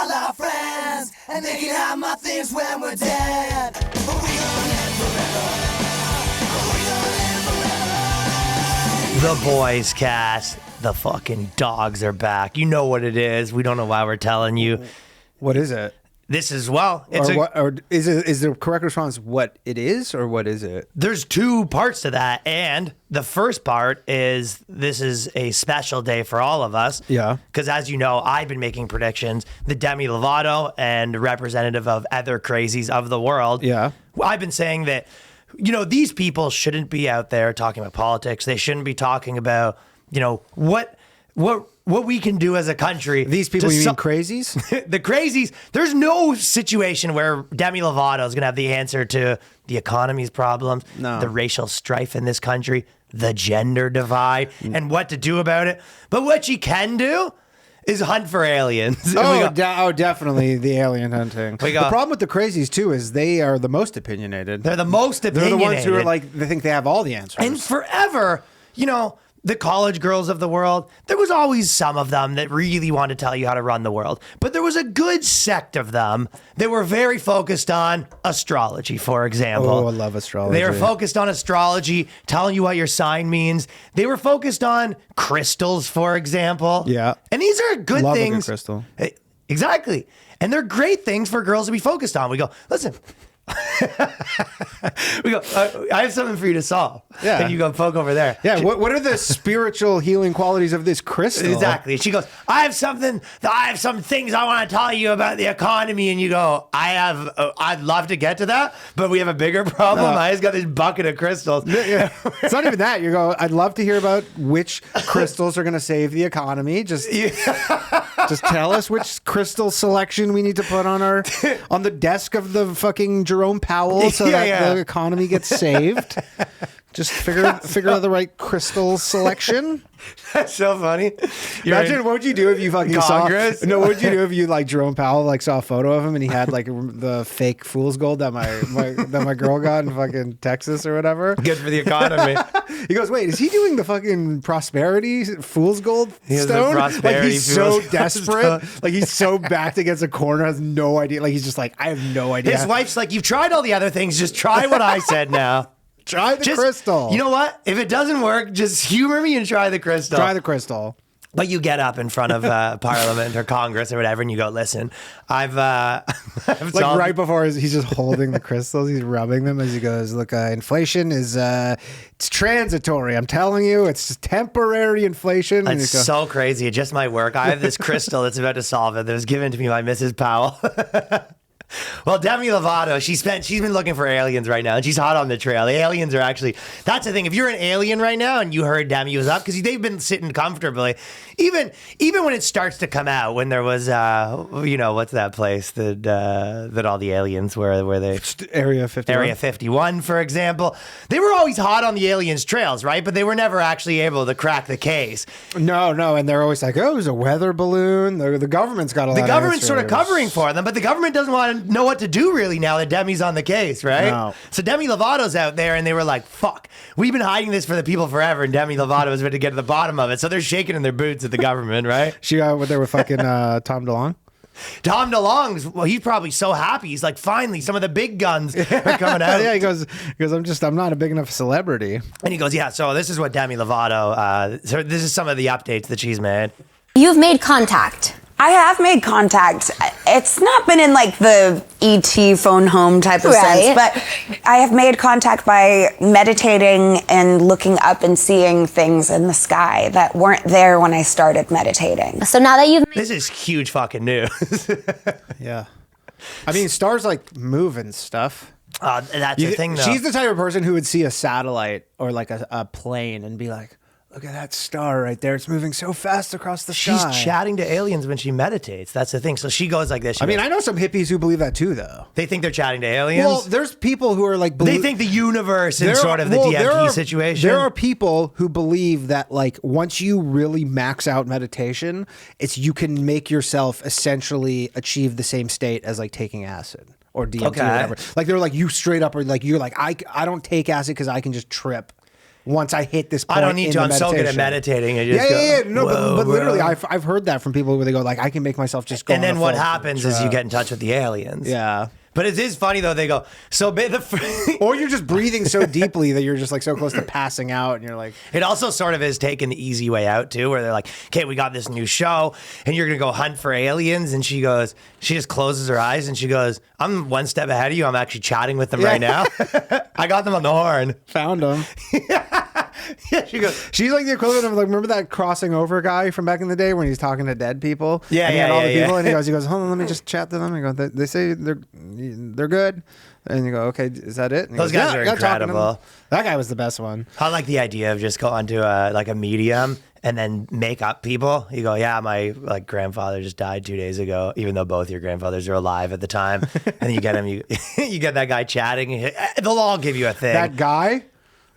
all our friends, and they can have my things when we're dead. But we gonna live forever. We gonna live forever. The Boyscast. The fucking dogs are back. You know what it is. We don't know why we're telling you. What is it? This is, well, it's is the correct response what it is, or what is it? There's two parts to that, and the first part is this is a special day for all of us. Yeah. Because as you know, I've been making predictions. The Demi Lovato and representative of other crazies of the world. Yeah. I've been saying that, you know, these people shouldn't be out there talking about politics. They shouldn't be talking about, you know, what we can do as a country. These people, you mean crazies? The crazies. There's no situation where Demi Lovato is going to have the answer to the economy's problems, the racial strife in this country, the gender divide, and what to do about it. But what she can do is hunt for aliens. Definitely the alien hunting. The problem with the crazies, too, is they are the most opinionated. They're the most opinionated. They're the ones who are like, they think they have all the answers. And forever, you know, the college girls of the world, there was always some of them that really wanted to tell you how to run the world. But there was a good sect of them that were very focused on astrology, for example. Oh, I love astrology. They were focused on astrology, telling you what your sign means. They were focused on crystals, for example. Yeah. And these are good love things. A good crystal. Exactly. And they're great things for girls to be focused on. We go, listen. We go, I have something for you to solve. Yeah. And you go poke over there. Yeah. What are the spiritual healing qualities of this crystal? Exactly. She goes, I have some things I want to tell you about the economy. And you go, I'd love to get to that, but we have a bigger problem. I just got this bucket of crystals. Yeah. It's not even that. You go, I'd love to hear about which crystals are going to save the economy. Just tell us which crystal selection we need to put on on the desk of the fucking Jerome Powell so that the economy gets saved. Just figure out the right crystal selection. That's so funny. Imagine what would you do if you fucking Congress? what would you do if you like Jerome Powell saw a photo of him and he had like the fake fool's gold that my girl got in fucking Texas or whatever. Good for the economy. He goes, wait, is he doing the fucking prosperity fool's gold stone? Prosperity like he's so desperate, like he's so backed against a corner, has no idea. Like he's just like, I have no idea. His wife's like, you've tried all the other things, just try what I said now. Try the crystal. You know what? If it doesn't work, just humor me and try the crystal. Try the crystal. But you get up in front of Parliament or Congress or whatever, and you go, "Listen, I've like right before he's just holding the crystals, he's rubbing them as he goes. Look, inflation is it's transitory. I'm telling you, it's just temporary inflation. It's so crazy. It just might work. I have this crystal that's about to solve it. That was given to me by Mrs. Powell." Well, Demi Lovato, she's been looking for aliens right now, and she's hot on the trail. The aliens are actually, that's the thing. If you're an alien right now and you heard Demi was up, because they've been sitting comfortably, even when it starts to come out, when there was, what's that place that all the aliens were, where they Area 51. Area 51, for example. They were always hot on the aliens' trails, right? But they were never actually able to crack the case. No, and they're always like, oh, it was a weather balloon. The government's got a lot. The government's sort of covering for them, but the government doesn't want to know what to do really now that Demi's on the case, right? No. So Demi Lovato's out there, and they were like, fuck, we've been hiding this for the people forever, and Demi Lovato was about to get to the bottom of it. So they're shaking in their boots at the government, right? She got there with fucking Tom DeLonge. Tom DeLonge's, well, he's probably so happy. He's like, finally, some of the big guns are coming out. Yeah, he goes, I'm not a big enough celebrity. And he goes, yeah, so this is what Demi Lovato, so this is some of the updates that she's made. You've made contact. I have made contact. It's not been in like the ET phone home type of sense, but I have made contact by meditating and looking up and seeing things in the sky that weren't there when I started meditating. So now that you've made... This is huge fucking news. Yeah. I mean, stars like move and stuff. That's the thing, though. She's the type of person who would see a satellite or like a plane and be like, look at that star right there. It's moving so fast across the sky. She's chatting to aliens when she meditates. That's the thing. So she goes like this. I know some hippies who believe that too, though. They think they're chatting to aliens? Well, there's people who are like... They think the universe is sort of the DMT situation. There are people who believe that like once you really max out meditation, you can make yourself essentially achieve the same state as like taking acid or DMT or whatever. Like they're like, you straight up are like, you're like, I don't take acid because I can just trip. once I hit this point. I don't need in to. the I'm so good at meditation. meditating. I just go, No, "Whoa, but literally, bro." I've heard that from people where they go like, I can make myself just go. And on then a what full happens is you trip. get in touch with the aliens. Yeah. But it is funny though. They go, so Or you're just breathing so deeply that you're just like so close to passing out, and you're like, it also sort of is taking the easy way out too, where they're like, okay, we got this new show and you're going to go hunt for aliens. And she just closes her eyes and she goes, I'm one step ahead of you. I'm actually chatting with them right now. I got them on the horn. found them. Yeah, she goes, She's like the equivalent of like, remember that crossing over guy from back in the day when he's talking to dead people? Yeah, and he had all the yeah. people, and he goes, hold on, let me just chat to them. And go, they say they're good. And you go, okay, is that it? And he Those goes, guys "Yeah, are I got talking to them." incredible. That guy was the best one. I like the idea of just going to a medium and then make up people. You go, yeah, my grandfather just died 2 days ago, even though both your grandfathers are alive at the time. And then you get him, you get that guy chatting. They'll all give you a thing. That guy?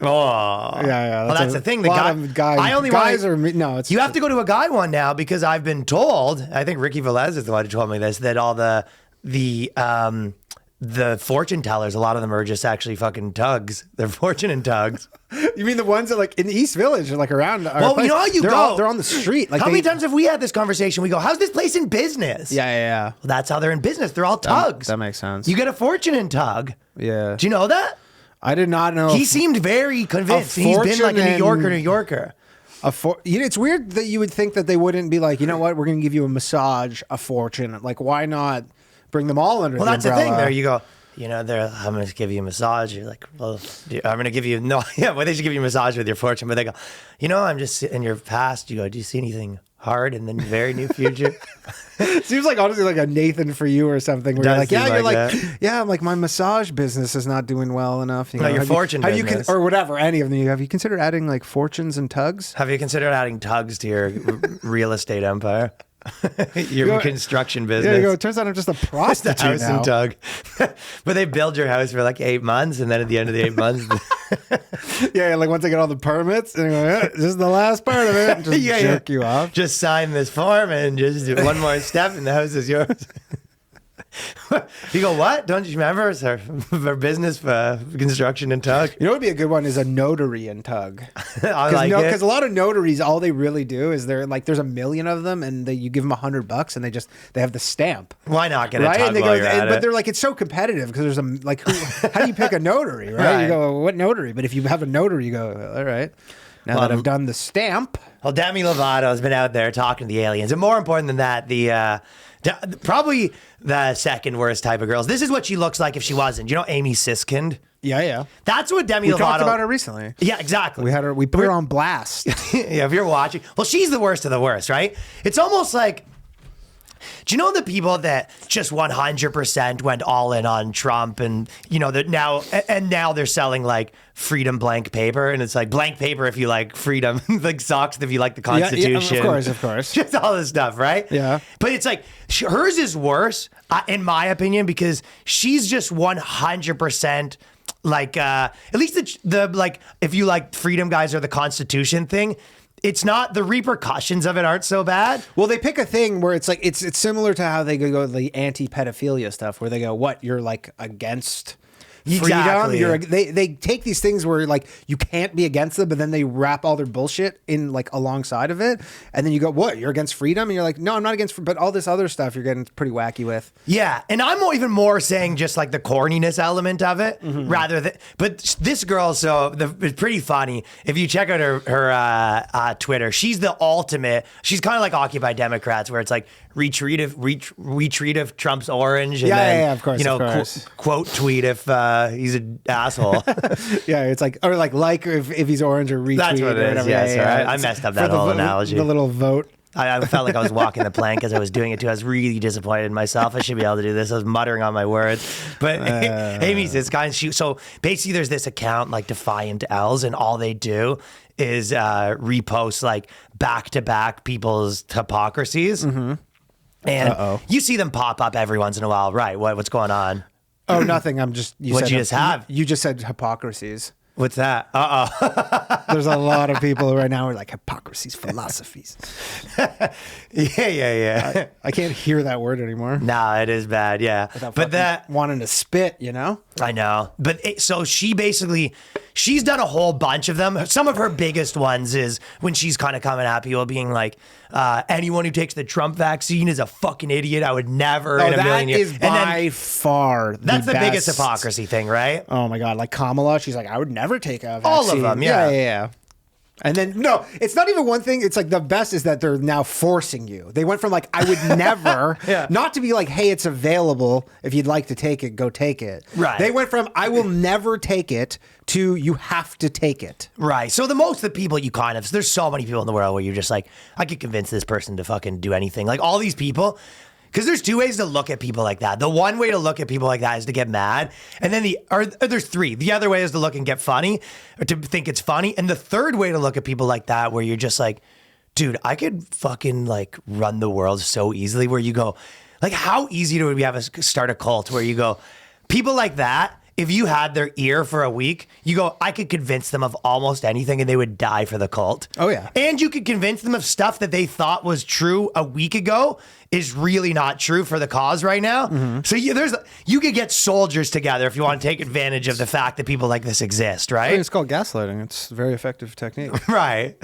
Oh, Yeah. Well, that's the thing. The lot guy, of guys, I only guys want. are no. It's You have to go to a guy one now because I've been told. I think Ricky Velez is the one who told me this, that all the fortune tellers, a lot of them are just actually fucking tugs. They're fortune tugs. You mean the ones that like in the East Village or like around? Our Well, place? you know how you they're go. They're on the street. Like How many times have we had this conversation? We go, how's this place in business? Yeah. Well, that's how they're in business. They're all tugs. that makes sense. You get a fortune tug. Yeah. Do you know that? I did not know. He seemed very convinced. He's been like a New Yorker. It's weird that you would think that they wouldn't be like, you know what, we're going to give you a massage, a fortune. Like, why not bring them all under Well, the that's umbrella? the thing. There you go. You know, I'm going to give you a massage. You're like, well, I'm going to give you, no, yeah, well, they should give you a massage with your fortune. But they go, you know, I'm just in your past. You go, do you see anything hard in the very near future? Seems like honestly like a Nathan for you or something. Where Does you're like, yeah, seem you're like like, that. yeah, I'm like, my massage business is not doing well enough. You No, know, your have you- fortune have you business. or whatever, any of them. Have you considered adding like fortunes and tugs? Have you considered adding tugs to your real estate empire? Your construction business. Yeah, you go. It turns out I'm just a The prostitute house now. and tug. But they build your house for like 8 months, and then at the end of the 8 months, Yeah, like once I get all the permits, and I go, yeah, this is the last part of it. And just jerk you off. just sign this form and just do one more step, and the house is yours. You go, what? Don't you remember? It's our business for construction and tug. You know what would be a good one is a notary and tug. I like it. Because a lot of notaries, all they really do is they're like, there's a million of them, and you give them $100, and they have the stamp. Why not get a Right, tug and they while go, you're at but it? they're like, it's so competitive because there's how do you pick a notary, right? Right. You go, what notary? But if you have a notary, you go, all right. Now that I've done the stamp, Well, Demi Lovato has been out there talking to the aliens, and more important than that, probably the second worst type of girls. This is what she looks like if she wasn't. You know, Amy Siskind. yeah. That's what Demi We Lovato. talked about her recently. Yeah, exactly. We put her on blast. Yeah, if you're watching, well, she's the worst of the worst, right? It's almost like, do you know the people that just 100% went all in on Trump, and you know that now they're selling like freedom blank paper, and it's like blank paper if you like freedom, like socks if you like the Constitution. Yeah, of course. Just all this stuff, right? Yeah. But it's like hers is worse, in my opinion, because she's just 100%. Like at least the like if you like freedom guys or the Constitution thing, it's not, the repercussions of it aren't so bad. Well, they pick a thing where it's like it's similar to how they go the anti-pedophilia stuff, where they go, what, you're like against freedom? Exactly. They take these things where like you can't be against them, but then they wrap all their bullshit in like alongside of it, and then you go, what, you're against freedom? And you're like, no, I'm not against, but all this other stuff you're getting pretty wacky with. Yeah, and I'm even more saying just like the corniness element of it, rather than. But this girl, it's pretty funny. If you check out her Twitter, she's the ultimate. She's kind of like Occupy Democrats, where it's like retweet of Trump's orange, and then, of course, you know, of course. quote tweet if he's an asshole. Yeah, it's like if he's orange or retweet. That's what or it is. whatever. Yes, Yeah, right. I It's messed up for that the whole analogy. The little vote. I felt like I was walking the plank as I was doing it too. I was really disappointed in myself. I should be able to do this. I was muttering on my words. But Amy's this guy. So basically there's this account like Defiant L's, and all they do is repost like back-to-back people's hypocrisies. And you see them pop up every once in a while. Right. What's going on? Oh, nothing. I'm just. What'd you just have? You just said hypocrisies. What's that? There's a lot of people right now who are like hypocrisies, philosophies. Yeah. I can't hear that word anymore. Nah, it is bad. Yeah. Without But fucking that. wanting to spit, you know? I know. But so she's done a whole bunch of them. Some of her biggest ones is when she's kind of coming at people being like, anyone who takes the Trump vaccine is a fucking idiot. I would never in a million years. That is by far that's the biggest best hypocrisy thing, right? Oh my God. Like Kamala, she's like, I would never take a vaccine. All of them, yeah. Yeah. And then, no, it's not even one thing. It's like the best is that they're now forcing you. They went from like, I would never, not to be like, hey, it's available. If you'd like to take it, go take it. Right. They went from, I will never take it to you have to take it. Right. So most of the people there's so many people in the world where you're just like, I could convince this person to fucking do anything. Like all these people. Because there's two ways to look at people like that. The one way to look at people like that is to get mad. And then there's three. The other way is to look and get funny, or to think it's funny. And the third way to look at people like that, where you're just like, dude, I could fucking like run the world so easily, where you go, like, how easy would we have start a cult where you go, people like that, if you had their ear for a week, you go, I could convince them of almost anything and they would die for the cult. Oh, yeah. And you could convince them of stuff that they thought was true a week ago is really not true for the cause right now. Mm-hmm. So you could get soldiers together if you want to take advantage of the fact that people like this exist, right? I think it's called gaslighting. It's a very effective technique. Right.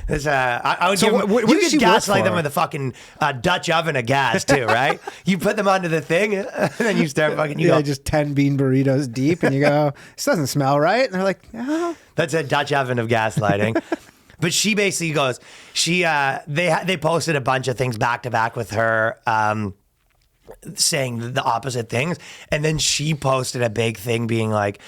I would So give them, what you does could she work gaslight for? them with a fucking Dutch oven of gas too, right? You put them onto the thing and then you start fucking, you go, just 10 bean burritos deep and you go, this doesn't smell right. And they're like, no. that's a Dutch oven of gaslighting. But she basically goes, they posted a bunch of things back to back with her, saying the opposite things. And then she posted a big thing being like,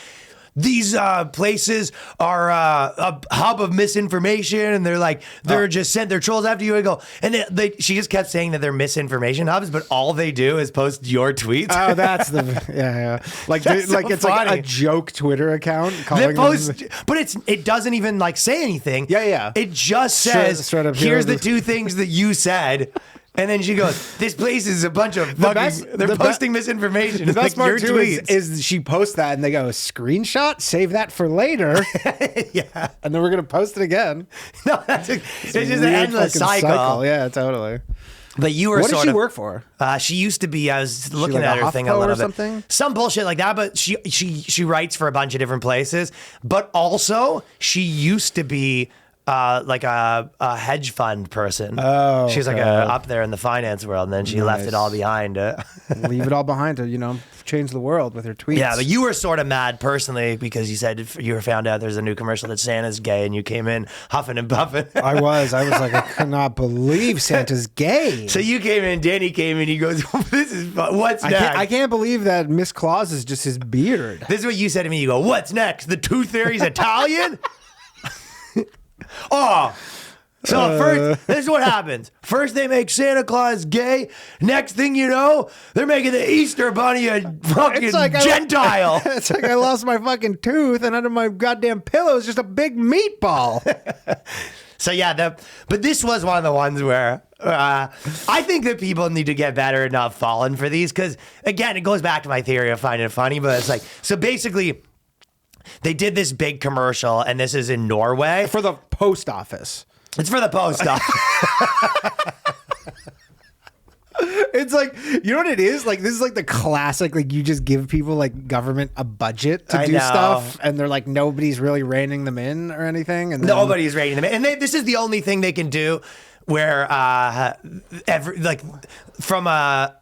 these places are a hub of misinformation, and they're just sent their trolls after you. And go, and she just kept saying that they're misinformation hubs, but all they do is post your tweets. Oh, that's like That's so it's funny. like a joke Twitter account They calling post, them. but it doesn't even like say anything. Yeah. It just says, Straight up, here's the here's two things that you said. And then she goes, this place is a bunch of fucking, they're posting misinformation. The best like your part too tweets. is she posts that and they go, screenshot, save that for later. Yeah. And then we're going to post it again. No, it's just an Weird endless fucking cycle. Yeah, totally. But you were What did sort she of, work for? She used to be. I was looking like at a her thing a HuffPo little or bit. something? Some bullshit like that. But she writes for a bunch of different places. But also, she used to be like a hedge fund person. Oh, she's like okay. up there in the finance world, and then she left it all behind. Leave it all behind to, change the world with her tweets. Yeah, but you were sort of mad personally because you said you were found out there's a new commercial that Santa's gay, and you came in huffing and puffing. I was like, I could not believe Santa's gay. So you came in, Danny came in, he goes, this is what's next? I can't believe that Miss Claus is just his beard. This is what you said to me. You go, what's next? The Tooth Fairy's Italian? Oh, so first, this is what happens. First, they make Santa Claus gay. Next thing you know, they're making the Easter Bunny a fucking Gentile. It's like I lost my fucking tooth, and under my goddamn pillow is just a big meatball. So yeah, but this was one of the ones where I think that people need to get better at not falling for these, because again, it goes back to my theory of finding it funny. But it's like, so basically, they did this big commercial, and this is in Norway. For the post office. It's for the post office. It's like, you know what it is? Like, this is like the classic, like, you just give people, like, government a budget to do know. stuff, and they're like, nobody's really reining them in or anything. And then, Nobody's rating them. And this is the only thing they can do where, from a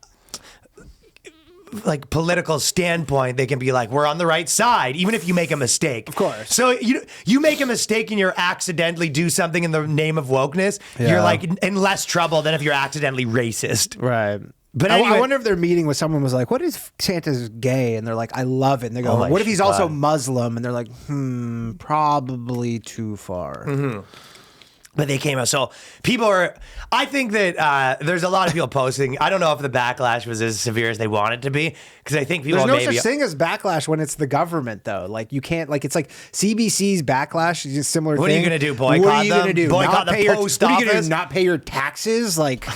political standpoint, they can be like, we're on the right side, even if you make a mistake. Of course. So you make a mistake and you accidentally do something in the name of wokeness, you're like in less trouble than if you're accidentally racist. Right. But I anyway, wonder if their meeting with someone was like, what if Santa's gay? And they're like, I love it. And they go, Oh my what if he's also God. Muslim? And they're like, probably too far. Mm-hmm. But they came out. So people are, I think that there's a lot of people posting. I don't know if the backlash was as severe as they want it to be, because I think people There's no maybe. such thing as backlash when it's the government, though. Like, you can't, like, it's like CBC's backlash is a similar What are thing. you gonna do, boycott What are you them? gonna do? Boycott Not the pay your- post What are you gonna office? do? Not pay your taxes? Like,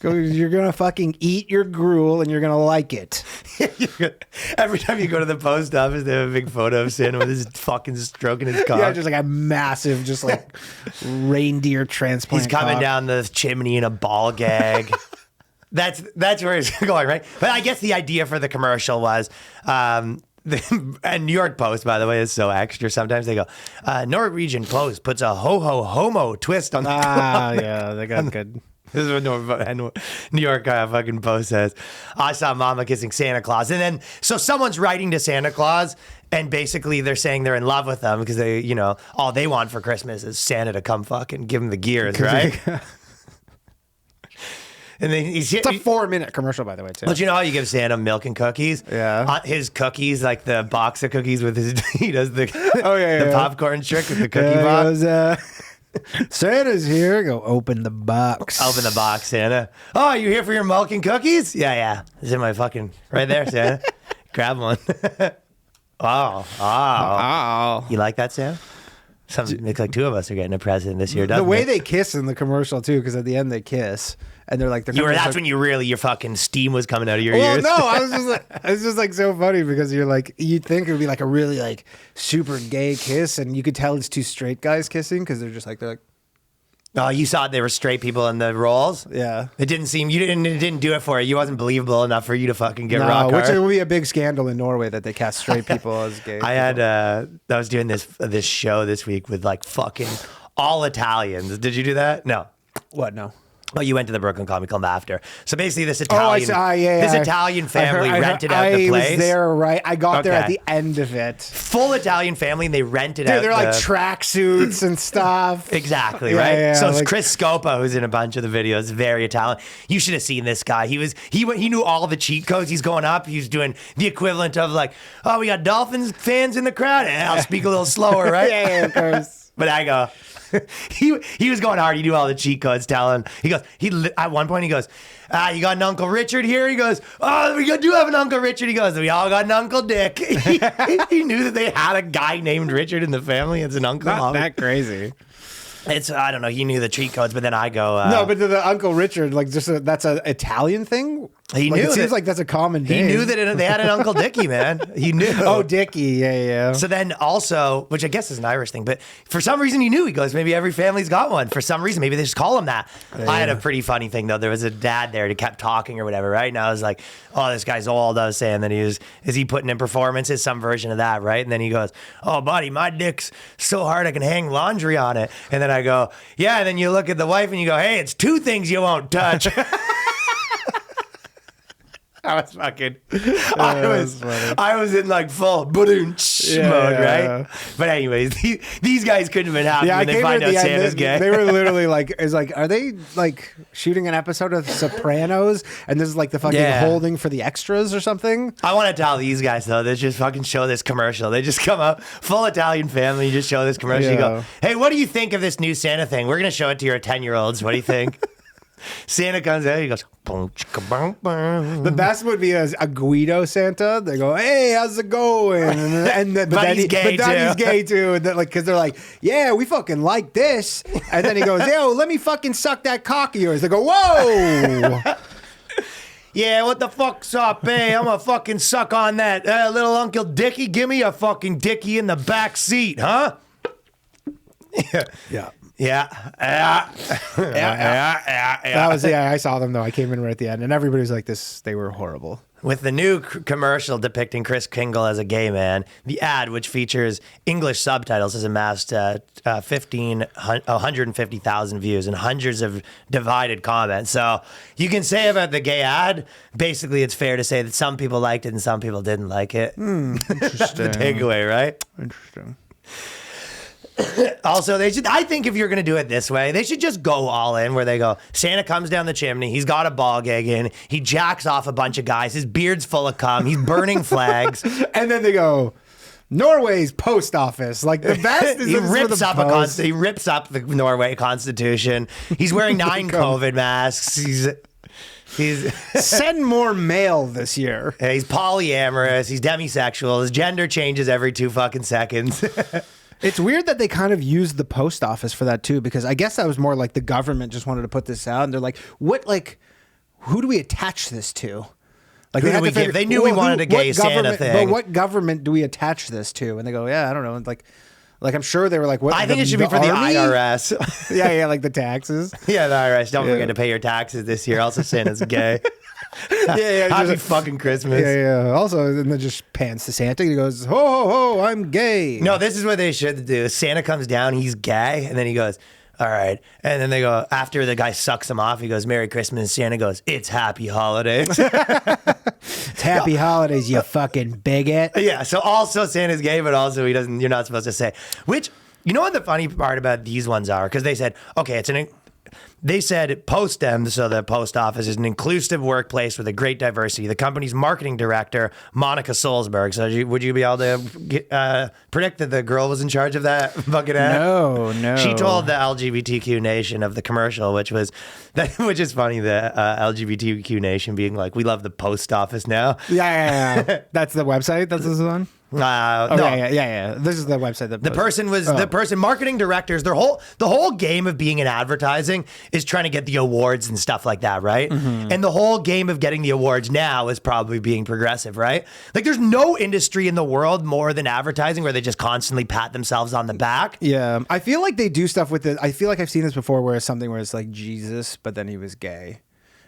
you're gonna fucking eat your gruel and you're gonna like it. Every time you go to the post office, they have a big photo of Santa with his fucking stroking his cock. Yeah, just like a massive, just like reindeer transplant. He's coming cock. down the chimney in a ball gag. That's where it's going, right? But I guess the idea for the commercial was, and New York Post, by the way, is so extra. Sometimes they go, Norwegian Post puts a homo twist on the yeah, they got good. This is what New York fucking Post says. I saw Mama kissing Santa Claus. And then, so someone's writing to Santa Claus, and basically they're saying they're in love with them because they, you know, all they want for Christmas is Santa to come fucking give them the gears, right? And then It's a 4-minute commercial, by the way, too. But you know how you give Santa milk and cookies? Yeah. His cookies, like the box of cookies with his, he does the, yeah. the popcorn trick with the cookie box. Santa's here. Go open the box. Open the box, Santa. Oh, you here for your milk and cookies? Yeah. It's in my fucking, right there, Santa. Grab one. Oh. You like that, Sam? Looks like two of us are getting a present this year, doesn't The way it? they kiss in the commercial, too, because at the end they kiss. And they're like, That's when your fucking steam was coming out of your well, ears. no, I was just like, it's just like so funny because you're like, you'd think it would be like a really like super gay kiss, and you could tell it's two straight guys kissing because they're like, Oh, you saw they were straight people in the roles? yeah. It didn't do it for you. You wasn't believable enough for you to fucking get No, rock which hard. would be a big scandal in Norway that they cast straight people as gay. I was doing this show this week with like fucking all Italians. Did you do that? No. What? No. Oh, you went to the Brooklyn Comedy Club after. So basically, this I Italian, saw. Yeah. this Italian family rented out the place. I was there, right? I got there at Okay. the end of it. Full Italian family, and they rented Dude, out. they're like tracksuits and stuff. Exactly, Yeah, right? yeah, So like- Chris Scopa, who's in a bunch of the videos, very Italian. You should have seen this guy. He knew all the cheat codes. He's going up. He's doing the equivalent of like, oh, we got Dolphins fans in the crowd. And I'll speak a little slower, right? yeah, of course. But I go, he was going hard. He knew all the cheat codes. Telling at one point he goes, you got an Uncle Richard here. He goes, oh, we do have an Uncle Richard. He goes, we all got an Uncle Dick. He knew that they had a guy named Richard in the family. It's an uncle. Not that crazy. I don't know. He knew the cheat codes, but then I go, No, but the Uncle Richard, like, that's an Italian thing. He Like, knew it seems that- like that's a common he name. knew that they had an Uncle Dickie, man. He knew. Oh, Dickie, yeah. So then also, which I guess is an Irish thing, but for some reason he knew. He goes, maybe every family's got one. For some reason, maybe they just call him that. I had a pretty funny thing, though. There was a dad there who kept talking or whatever, right? And I was like, oh, this guy's old. I was saying that is he putting in performances, some version of that, right? And then he goes, oh, buddy, my dick's so hard I can hang laundry on it. And then I go, yeah. And then you look at the wife and you go, hey, it's two things you won't touch. I was fucking. I was in like full boom-ch mode, right? But anyways, these guys couldn't have been happy when they find out Santa's gay. They were literally like, "Is like, are they like shooting an episode of Sopranos?" And this is like the fucking holding for the extras or something. I want to tell these guys though, they just fucking show this commercial. They just come up, full Italian family, you just show this commercial. You go, hey, what do you think of this new Santa thing? We're gonna show it to your 10-year-olds. What do you think? Santa comes out, he goes, boom, chicka, boom, boom. The best would be a Guido Santa. They go, "Hey, how's it going?" But he's gay he's gay too. And like, because they're like, "Yeah, we fucking like this." And then he goes, "Yo, let me fucking suck that cock of yours." They go, "Whoa." Yeah, what the fuck's up? Hey, I'm gonna fucking suck on that. Little Uncle Dickie, give me a fucking Dickie in the back seat, huh? Yeah. Yeah. That was I saw them though. I came in right at the end, and everybody was like, "This." They were horrible. With the new commercial depicting Kris Kringle as a gay man, the ad, which features English subtitles, has amassed 150,000 views and hundreds of divided comments. So you can say about the gay ad, basically it's fair to say that some people liked it and some people didn't like it. That's the takeaway, right? Interesting. Also, I think if you're going to do it this way, they should just go all in where they go, Santa comes down the chimney, he's got a ball gag in, he jacks off a bunch of guys, his beard's full of cum, he's burning flags. And then they go, Norway's post office. Like the best is he he rips up the Norway Constitution. He's wearing 9 COVID masks. He's send more mail this year. He's polyamorous, he's demisexual, his gender changes every 2 fucking seconds. It's weird that they kind of used the post office for that too, because I guess that was more like the government just wanted to put this out, and they're like, who do we attach this to? Like they knew we wanted a gay Santa thing. But what government do we attach this to? And they go, yeah, I don't know. It's like, Like, I'm sure they were like, what? I think it should be for the army? IRS. Yeah, like the taxes. Yeah, the IRS. Don't forget to pay your taxes this year. Also, Santa's gay. Happy fucking Christmas. Yeah. Also, and then just pans to Santa. He goes, ho, ho, ho, I'm gay. No, this is what they should do. Santa comes down, he's gay, and then he goes, all right. And then they go, after the guy sucks him off, he goes, Merry Christmas. And Santa goes, it's happy holidays. It's happy holidays, you fucking bigot. Yeah, so also Santa's gay, but also he doesn't, you're not supposed to say. Which, you know what the funny part about these ones are? Because they said, okay, they said post them, so the post office is an inclusive workplace with a great diversity. The company's marketing director, Monica Solsberg. So would you be able to predict that the girl was in charge of that fucking ad? No. She told the LGBTQ nation of the commercial, which is funny, the LGBTQ nation being like, we love the post office now. Yeah. That's the website. That's this one. No. Yeah. This is the website. That The person, marketing directors, the whole game of being in advertising is trying to get the awards and stuff like that, right? Mm-hmm. And the whole game of getting the awards now is probably being progressive, right? Like there's no industry in the world more than advertising where they just constantly pat themselves on the back. Yeah. I feel like they do stuff with it. I feel like I've seen this before where it's something where it's like Jesus, but then he was gay.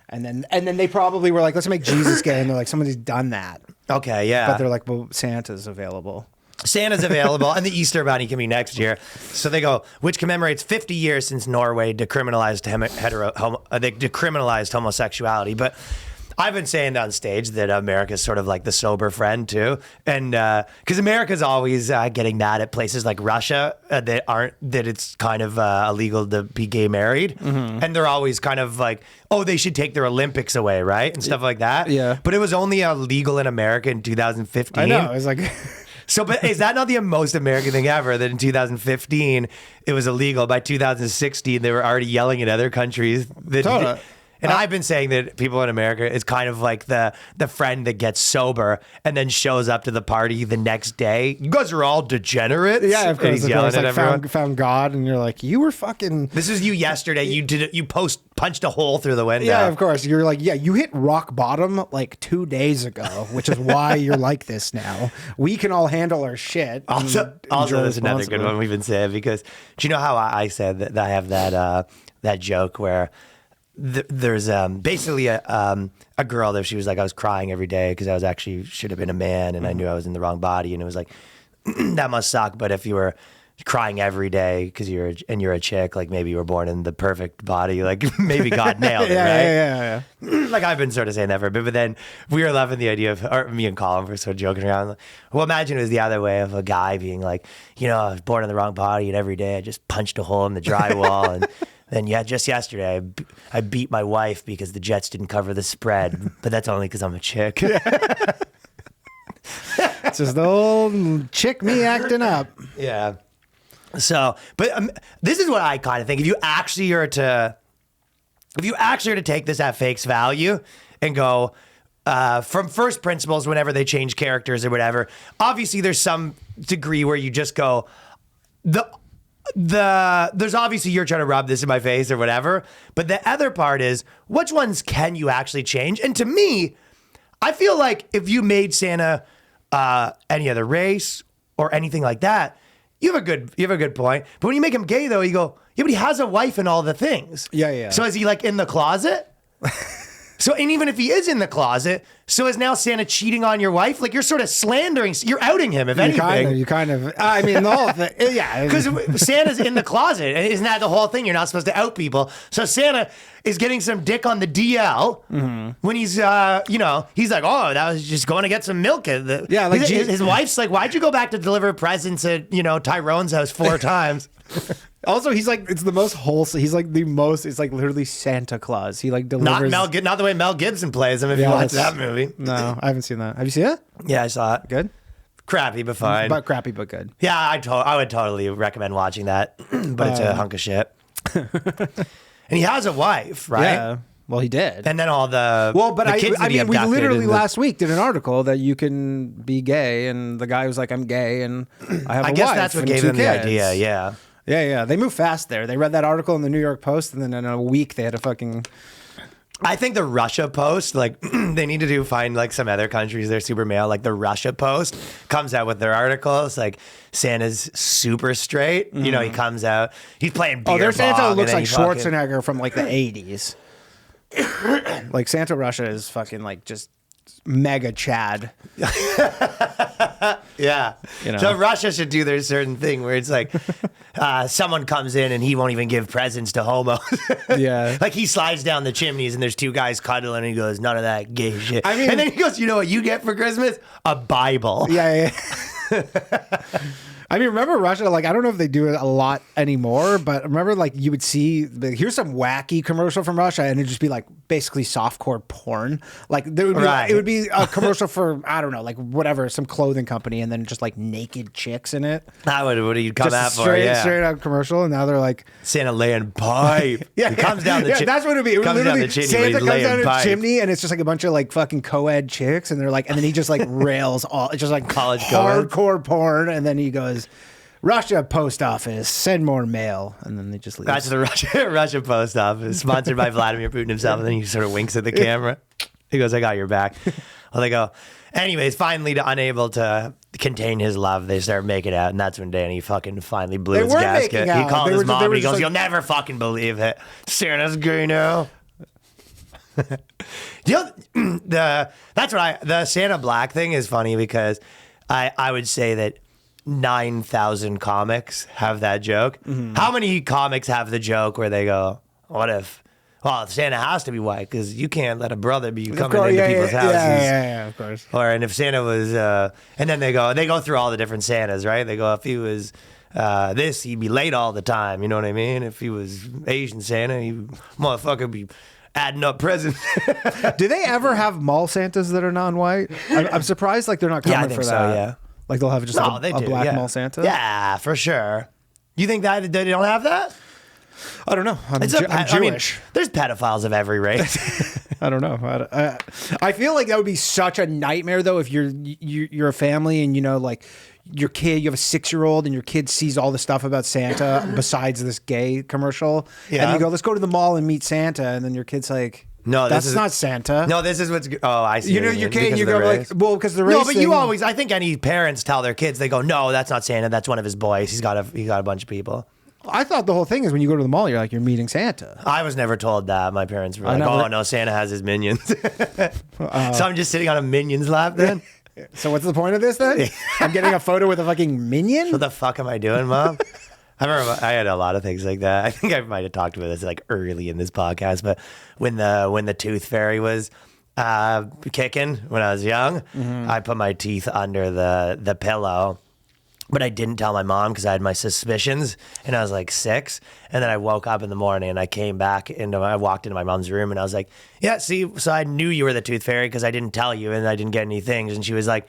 And then they probably were like, let's make Jesus gay. And they're like, somebody's done that. Okay, yeah. But they're like, well, Santa's available. Santa's available, and the Easter Bunny can be next year. So they go, which commemorates 50 years since Norway decriminalized decriminalized homosexuality. But I've been saying on stage that America's sort of like the sober friend too, and because America's always getting mad at places like Russia that it's kind of illegal to be gay married, and they're always kind of like, oh, they should take their Olympics away, right, and stuff like that. Yeah, but it was only illegal in America in 2015. I know. It was like. So, but is that not the most American thing ever? That in 2015 it was illegal. By 2016 they were already yelling at other countries that. Totally. And I've been saying that people in America is kind of like the friend that gets sober and then shows up to the party the next day. You guys are all degenerates. Yeah, of course. And he's yelling at like everyone. Found God, and you're like, you were fucking. This was you yesterday. You punched a hole through the window. Yeah, of course. You're like, yeah, you hit rock bottom like 2 days ago, which is why you're like this now. We can all handle our shit. Also, there's another good one we've been saying, because do you know how I said that I have that joke where there's basically a girl there. She was like, I was crying every day because I was actually should have been a man, and I knew I was in the wrong body, and it was like, that must suck. But if you were crying every day because you're a chick, like maybe you were born in the perfect body, like maybe God nailed it, right? Yeah. Like I've been sort of saying that for a bit, but then we were loving the idea of, or me and Colin were sort of joking around. Well, imagine it was the other way of a guy being like, I was born in the wrong body, and every day I just punched a hole in the drywall, and then just yesterday I beat my wife because the Jets didn't cover the spread, but that's only because I'm a chick. It's just the old chick me acting up. Yeah. So, but this is what I kind of think. If you actually are to take this at face value and go from first principles, whenever they change characters or whatever, obviously there's some degree where you just go, there's obviously you're trying to rub this in my face or whatever, but the other part is, which ones can you actually change? And to me, I feel like if you made Santa any other race or anything like that, you have a good point. But when you make him gay, though, you go, yeah, but he has a wife and all the things. Yeah. So is he like in the closet? So, and even if he is in the closet, so is now Santa cheating on your wife? Like, you're sort of slandering, you're outing him, if anything. You kind of, I mean, the whole thing, yeah. Because Santa's in the closet, and isn't that the whole thing? You're not supposed to out people. So Santa is getting some dick on the DL when he's, he's like, oh, that was just going to get some milk. Yeah, like his wife's like, why'd you go back to deliver presents at, Tyrone's house 4 times? Also, he's like, it's the most wholesome. He's like the most, it's like literally Santa Claus. He like delivers. Not the way Mel Gibson plays him if you watch that movie. No, I haven't seen that. Have you seen it? Yeah, I saw it. Good? Crappy, but fine. But crappy, but good. Yeah, I would totally recommend watching that, but it's a hunk of shit. And he has a wife, right? Yeah. Well, he did. And then all the kids I mean, we literally last last week did an article that you can be gay, and the guy was like, I'm gay, and I have a wife. I guess that's what and gave 2 them the kids. idea, yeah. Yeah. They move fast there. They read that article in the New York Post, and then in a week they had a fucking I think the Russia Post, like they need to find like some other countries they're super male. Like the Russia Post comes out with their articles. Like Santa's super straight. You know, he comes out, he's playing beer their Santa pong, looks and like then he fucking- Schwarzenegger from like the 80s. Like Santa Russia is fucking like just mega Chad. Yeah. You know? So Russia should do their certain thing where it's like someone comes in and he won't even give presents to homos. Yeah. Like he slides down the chimneys and there's two guys cuddling and he goes, none of that gay shit. I mean- and then he goes, you know what you get for Christmas? A Bible. Yeah. I mean, remember Russia? Like, I don't know if they do it a lot anymore, but remember, like, you would see, here's some wacky commercial from Russia, and it'd just be like basically softcore porn. Like, there would be, Right. it would be a commercial for, I don't know, like whatever, some clothing company, and then just like naked chicks in it. That would what do you come Just out for? straight, Yeah. straight out commercial, and now they're like, Santa laying pipe. He comes down the yeah, chimney. that's what it'd be. It would Comes down literally, the chimney. Santa when he's comes down laying the pipe. chimney, and it's just like a bunch of like fucking co-ed chicks, and they're like, and then he just like rails all, it's just like College co-eds. hardcore porn, and then he goes, Russia post office, send more mail, and then they just leave. That's the Russia Post Office, sponsored by Vladimir Putin himself. And then he sort of winks at the camera. He goes, I got your back. Well, they go, anyways, finally, unable to contain his love, they start making out. And that's when Danny fucking finally blew They his weren't gasket. making out. He called They his were just- mom they and were he just goes, like- you'll never fucking believe it. Santa's gay now. The Santa Black thing is funny because I would say that 9,000 comics have that joke. Mm-hmm. How many comics have the joke where they go, what if, well, Santa has to be white because you can't let a brother be coming into people's houses. Yeah, of course. And if Santa was, and then they go through all the different Santas, right? They go, if he was this, he'd be late all the time. You know what I mean? If he was Asian Santa, he motherfucker be adding up presents. Do they ever have mall Santas that are non-white? I'm surprised like they're not coming Yeah, I think for so, that. yeah. Like they'll have just No, like they a do, black yeah. mall Santa. Yeah, for sure. You think that they don't have that? I don't know. I'm I mean, Jewish. there's pedophiles of every race. I don't know. I feel like that would be such a nightmare though if you're a family and you know like your kid, you have a 6-year-old and your kid sees all the stuff about Santa besides this gay commercial, Yeah. and you go, let's go to the mall and meet Santa, and then your kid's like, No, this that's is not Santa. No, this is what's. Oh, I see. You know, what your mean, kid, because you of the go like, race. well, because the race. No, but you thing- always. I think any parents tell their kids, they go, "No, that's not Santa. That's one of his boys. He's got a bunch of people." I thought the whole thing is when you go to the mall, you're like, you're meeting Santa. I was never told that. My parents were like, never- "Oh no, Santa has his minions." So I'm just sitting on a minion's lap then. So what's the point of this then? I'm getting a photo with a fucking minion. What the fuck am I doing, Mom? I remember I had a lot of things like that. I think I might have talked about this like early in this podcast, but when the tooth fairy was kicking when I was young, I put my teeth under the pillow. But I didn't tell my mom because I had my suspicions, and I was like 6. And then I woke up in the morning, and I came back I walked into my mom's room, and I was like, "Yeah, see, so I knew you were the tooth fairy because I didn't tell you, and I didn't get any things." And she was like,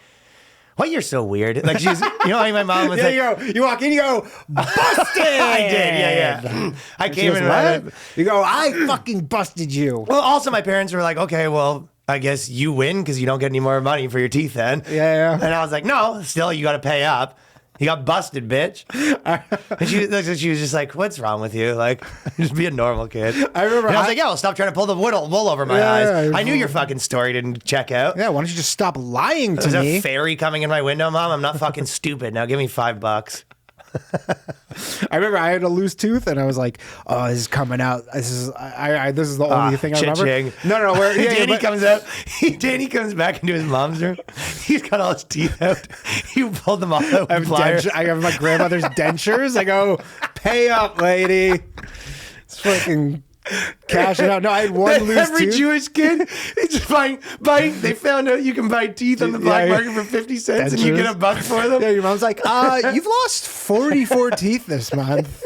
"What? You're so weird." Like she's, you know, like my mom was There like, you go. You walk in, you go, busted. "I did, yeah." I She came goes, in. what? You go, I fucking busted you. Well, also my parents were like, "Okay, well, I guess you win because you don't get any more money for your teeth then." Yeah. And I was like, "No, still, you got to pay up. You got busted, bitch." And she was just like, "What's wrong with you? Like, just be a normal kid." I remember And I was I- like, "Yo, stop trying to pull the wool over my Yeah, eyes. yeah, I knew your fucking story didn't check out. Yeah, why don't you just stop lying to There's me? a fairy coming in my window, Mom. I'm not fucking stupid. Now give me $5." I remember I had a loose tooth, and I was like, "Oh, this is coming out. This is the only thing I remember." Cha-ching. No. Danny comes out. Danny comes back into his mom's room. He's got all his teeth out. He pulled them all out. I with pliers. have my grandmother's dentures. I go, pay up, lady. It's fucking cash it out. No, I had one loose Every tooth. Jewish kid is just buying. They found out you can buy teeth on the black Yeah, market for 50 cents, and you get dentures. $1 for them. Yeah, your mom's like, you've lost 44 teeth this month.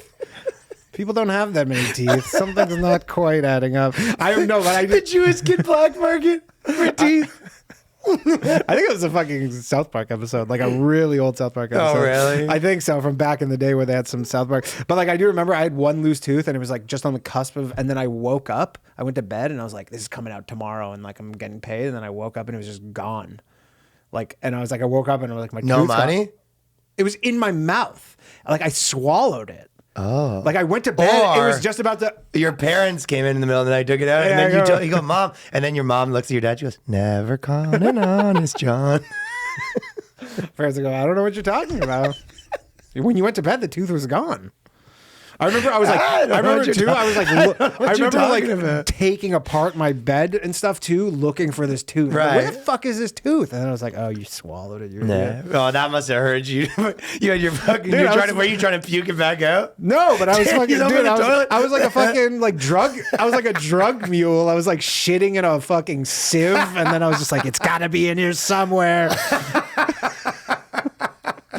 People don't have that many teeth. Something's not quite adding up. I don't know, but The Jewish kid black market for teeth. I think it was a fucking South Park episode, like a really old South Park episode. really? I think so, from back in the day where they had some South Park. But like, I do remember I had one loose tooth, and it was like just on the cusp of. And then I woke up. I went to bed, and I was like, "This is coming out tomorrow," and like I'm getting paid. And then I woke up, and it was just gone. Like, and I was like, I woke up, and I was like, my No tooth's gone. money. It was in my mouth. Like I swallowed it. Oh. Like I went to bed. It was just about to. Your parents came in the middle of the night, took it out, and then you go, Mom. And then your mom looks at your dad. She goes, never caught an honest John. Parents go, I don't know what you're talking about. When you went to bed, the tooth was gone. I remember I was like, I remember taking apart my bed and stuff too, looking for this tooth. Right. Like, where the fuck is this tooth? And I was like, oh, you swallowed it. Oh, that must have hurt you. You had your fucking. Were you trying to puke it back out? No, but I was fucking. Dude, I was like a fucking like drug. I was like a drug mule. I was like shitting in a fucking sieve, and then I was just like, it's got to be in here somewhere.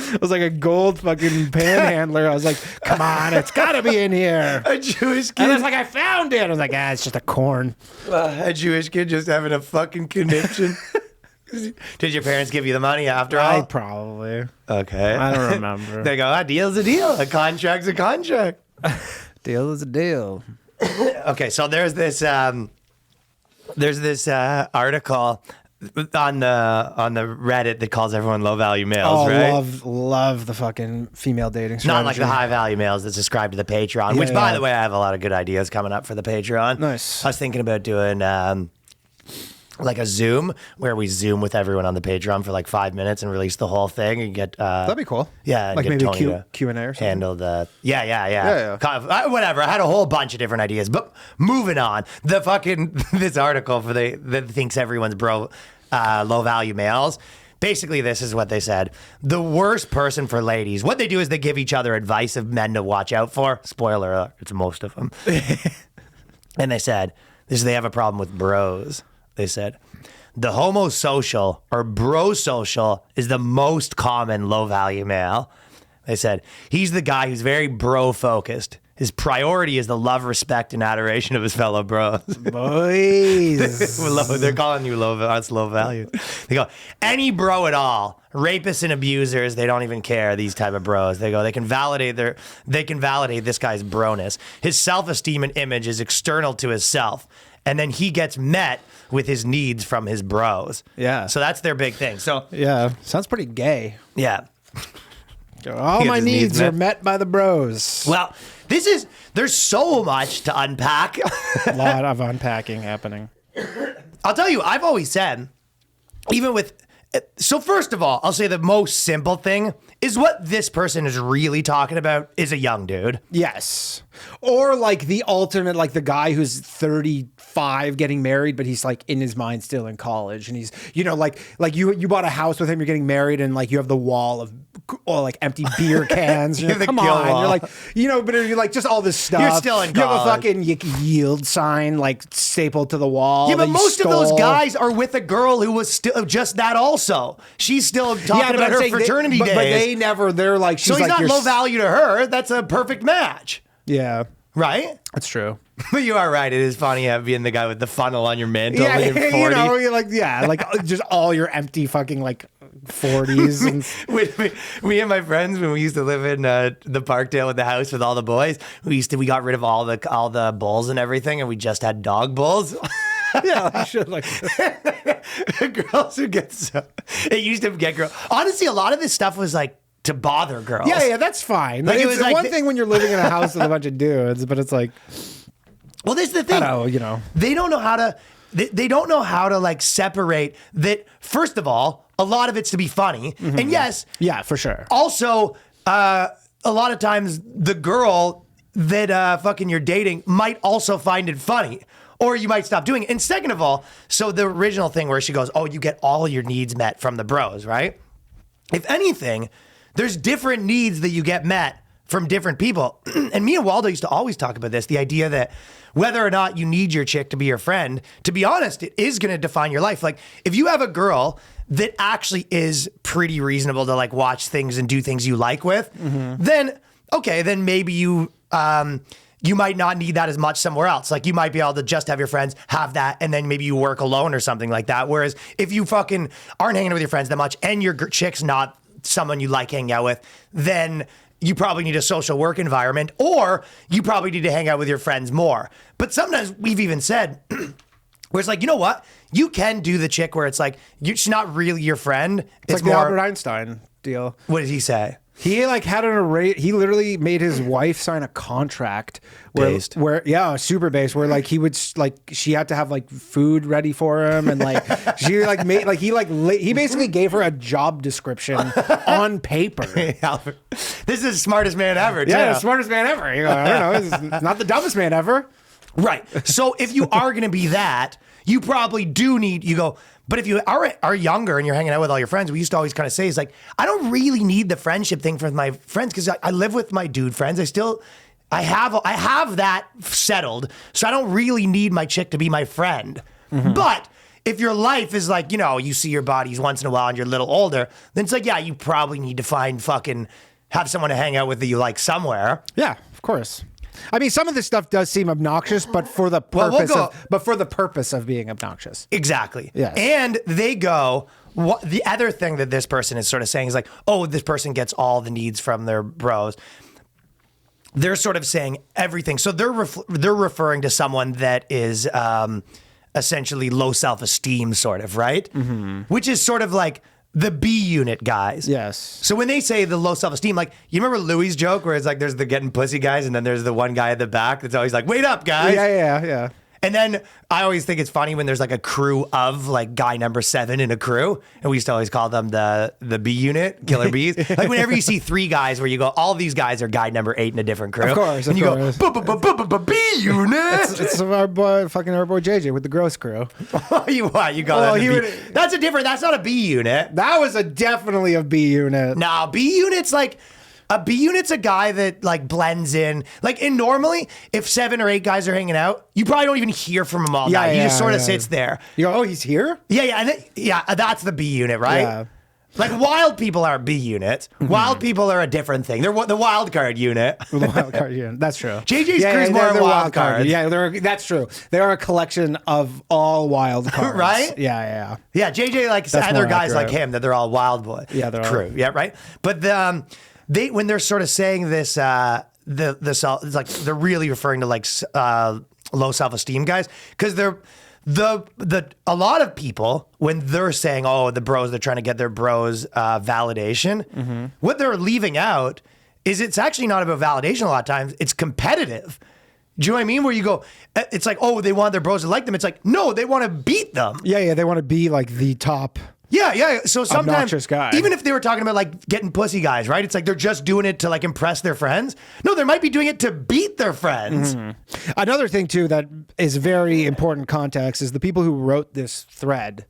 I was like a gold fucking panhandler. I was like, come on, it's got to be in here. A Jewish kid. And I was like, I found it. I was like, it's just a corn. A Jewish kid just having a fucking conniption. Did your parents give you the money after all? Probably. Okay. I don't remember. They go, a deal's a deal. A contract's a contract. Deal is a deal. Okay, so there's this article on the Reddit that calls everyone low value males, right? Love the fucking female dating strategy. Not like the high value males that subscribe to the Patreon, which by the way, I have a lot of good ideas coming up for the Patreon. Nice. I was thinking about doing like a Zoom where we Zoom with everyone on the Patreon for like 5 minutes and release the whole thing and get that'd be cool. Yeah, like get maybe Tony Q&A or something. handle the yeah. Kind of, whatever. I had a whole bunch of different ideas, but moving on. The fucking this article that thinks everyone's low value males. Basically, this is what they said. The worst person for ladies. What they do is they give each other advice of men to watch out for. Spoiler alert, it's most of them. And they said, they have a problem with bros. They said, the homosocial or brosocial is the most common low value male. They said, he's the guy who's very bro focused. His priority is the love, respect, and adoration of his fellow bros. Boys. They're calling you low value. They go, any bro at all, rapists and abusers, they don't even care, these type of bros. They go, they can validate this guy's broness. His self-esteem and image is external to his self. And then he gets met with his needs from his bros. Yeah. So that's their big thing. So yeah, sounds pretty gay. Yeah. All my needs are met by the bros. Well, there's so much to unpack. A lot of unpacking happening. I'll tell you, I've always said, so first of all, I'll say the most simple thing is what this person is really talking about is a young dude. Yes. Or like the alternate, like the guy who's 35 getting married, but he's like in his mind still in college. And he's, like you bought a house with him, you're getting married and like you have the wall of like empty beer cans. You're like, come on. Wall. You're like, but you're like just all this stuff. You're still in college. You have a fucking yield sign like stapled to the wall. Yeah, but most of those guys are with a girl who was still just that also. She's still talking about her fraternity days. But they're like, she's so he's like, not low value to her. That's a perfect match. Yeah. Right? That's true. But you are right. It is funny being the guy with the funnel on your mantle. Yeah, when you're 40. You're like, like just all your empty fucking like 40s. And me and my friends, when we used to live in the Parkdale with the house with all the boys, we got rid of all the bulls and everything, and we just had dog bulls. Yeah, I should like girls who get so. It used to get girls. Honestly, a lot of this stuff was like to bother girls. Yeah, that's fine. Like, it was like one thing when you're living in a house with a bunch of dudes, but it's like, well, this is the thing. They don't know how to. They don't know how to like separate that. First of all, a lot of it's to be funny, and yes, yeah, for sure. Also, a lot of times the girl that fucking you're dating might also find it funny. Or you might stop doing it. And second of all, so the original thing where she goes, oh, you get all your needs met from the bros, right? If anything, there's different needs that you get met from different people. And me and Waldo used to always talk about this, the idea that whether or not you need your chick to be your friend, to be honest, it is going to define your life. Like if you have a girl that actually is pretty reasonable to like watch things and do things you like with, then maybe you might not need that as much somewhere else. Like you might be able to just have your friends have that and then maybe you work alone or something like that. Whereas if you fucking aren't hanging out with your friends that much and your chick's not someone you like hanging out with, then you probably need a social work environment or you probably need to hang out with your friends more. But sometimes we've even said, where it's like, you know what? You can do the chick where it's like, she's not really your friend. It's like more, the Albert Einstein deal. What did he say? He like had he literally made his wife sign a contract super based, where like he would like she had to have like food ready for him, and like she like made like he basically gave her a job description on paper. This is the smartest man ever. Too. Yeah, the smartest man ever. You know, I don't know, this is not the dumbest man ever. Right. So if you are going to be that, you probably do need, but if you are younger and you're hanging out with all your friends, we used to always kind of say is like, I don't really need the friendship thing for my friends because I live with my dude friends. I have that settled. So I don't really need my chick to be my friend. Mm-hmm. But if your life is like, you see your bodies once in a while and you're a little older, then it's like, yeah, you probably need to have someone to hang out with that you like somewhere. Yeah, of course. I mean, some of this stuff does seem obnoxious, but for the purpose of being obnoxious. Exactly. Yes. And they go, the other thing that this person is sort of saying is like, oh, this person gets all the needs from their bros. They're sort of saying everything. So they're referring to someone that is essentially low self-esteem, sort of, right? Mm-hmm. Which is sort of like the B unit guys. Yes. So when they say the low self-esteem, like, you remember Louis' joke where it's like there's the getting pussy guys and then there's the one guy at the back that's always like, wait up, guys. Yeah. And then I always think it's funny when there's like a crew of like guy number 7 in a crew. And we used to always call them the B unit, killer bees. Like whenever you see 3 guys where you go, all these guys are guy number 8 in a different crew. Of course. And you go, B unit. It's our boy JJ with the gross crew. You call that that's not a B unit. That was definitely a B unit. No, B unit's like... A B unit's a guy that like blends in. Like, and normally, if 7 or 8 guys are hanging out, you probably don't even hear from him all night. He just sort of sits there. You go, oh, he's here? Yeah, that's the B unit, right? Yeah. Like, wild people are B units. Wild people are a different thing. They're the wild card unit. The wild card unit. That's true. JJ's crew's more a wild card. Yeah, that's true. They are a collection of all wild cards. Right? Yeah. Yeah, JJ, like, other guys like him, that they're all wild boy. Yeah, they're crew. Yeah, right? But when they're sort of saying this, it's like they're really referring to like low self-esteem guys, because they're a lot of people when they're saying, oh, the bros, they're trying to get their bros validation. What they're leaving out is it's actually not about validation. A lot of times it's competitive. Do you know what I mean? Where you go, it's like, oh, they want their bros to like them. It's like, no, they want to beat them. Yeah. They want to be like the top. Yeah. So sometimes, guy. Even if they were talking about like getting pussy guys, right? It's like they're just doing it to like impress their friends. No, they might be doing it to beat their friends. Mm-hmm. Another thing too that is very important context is the people who wrote this thread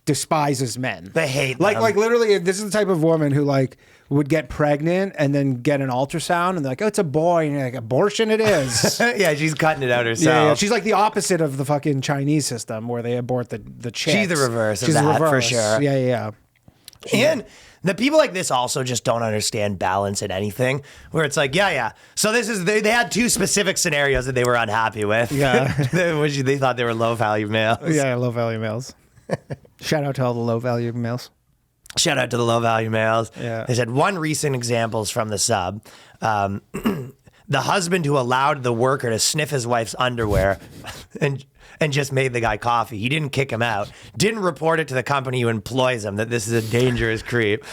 despises men. They hate them. Like literally, this is the type of woman who like would get pregnant and then get an ultrasound and they're like, oh, it's a boy. And you're like, abortion it is. Yeah, she's cutting it out herself. Yeah. She's like the opposite of the fucking Chinese system where they abort the chicks. She's the reverse of that, for sure. Yeah. And the people like this also just don't understand balance in anything, where it's like, yeah. So this is, they had 2 specific scenarios that they were unhappy with. Yeah. Which they thought they were low value males. Yeah, low value males. Shout out to all the low value males. Shout out to the low value males. Yeah. They said one recent examples from the sub. The husband who allowed the worker to sniff his wife's underwear and just made the guy coffee. He didn't kick him out. Didn't report it to the company who employs him that this is a dangerous creep.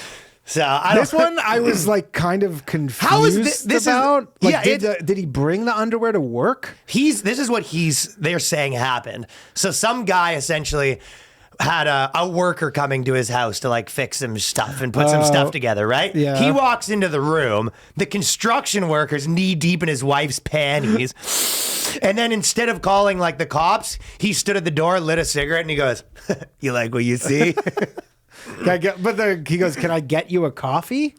So this one I was like kind of confused How is this about. Is, like, did he bring the underwear to work? This is what they're saying happened. So some guy essentially had a worker coming to his house to like fix some stuff and put some stuff together, right? Yeah. He walks into the room. The construction worker's knee deep in his wife's panties. And then instead of calling like the cops, he stood at the door, lit a cigarette, and he goes, "You like what you see?" He goes, "Can I get you a coffee?"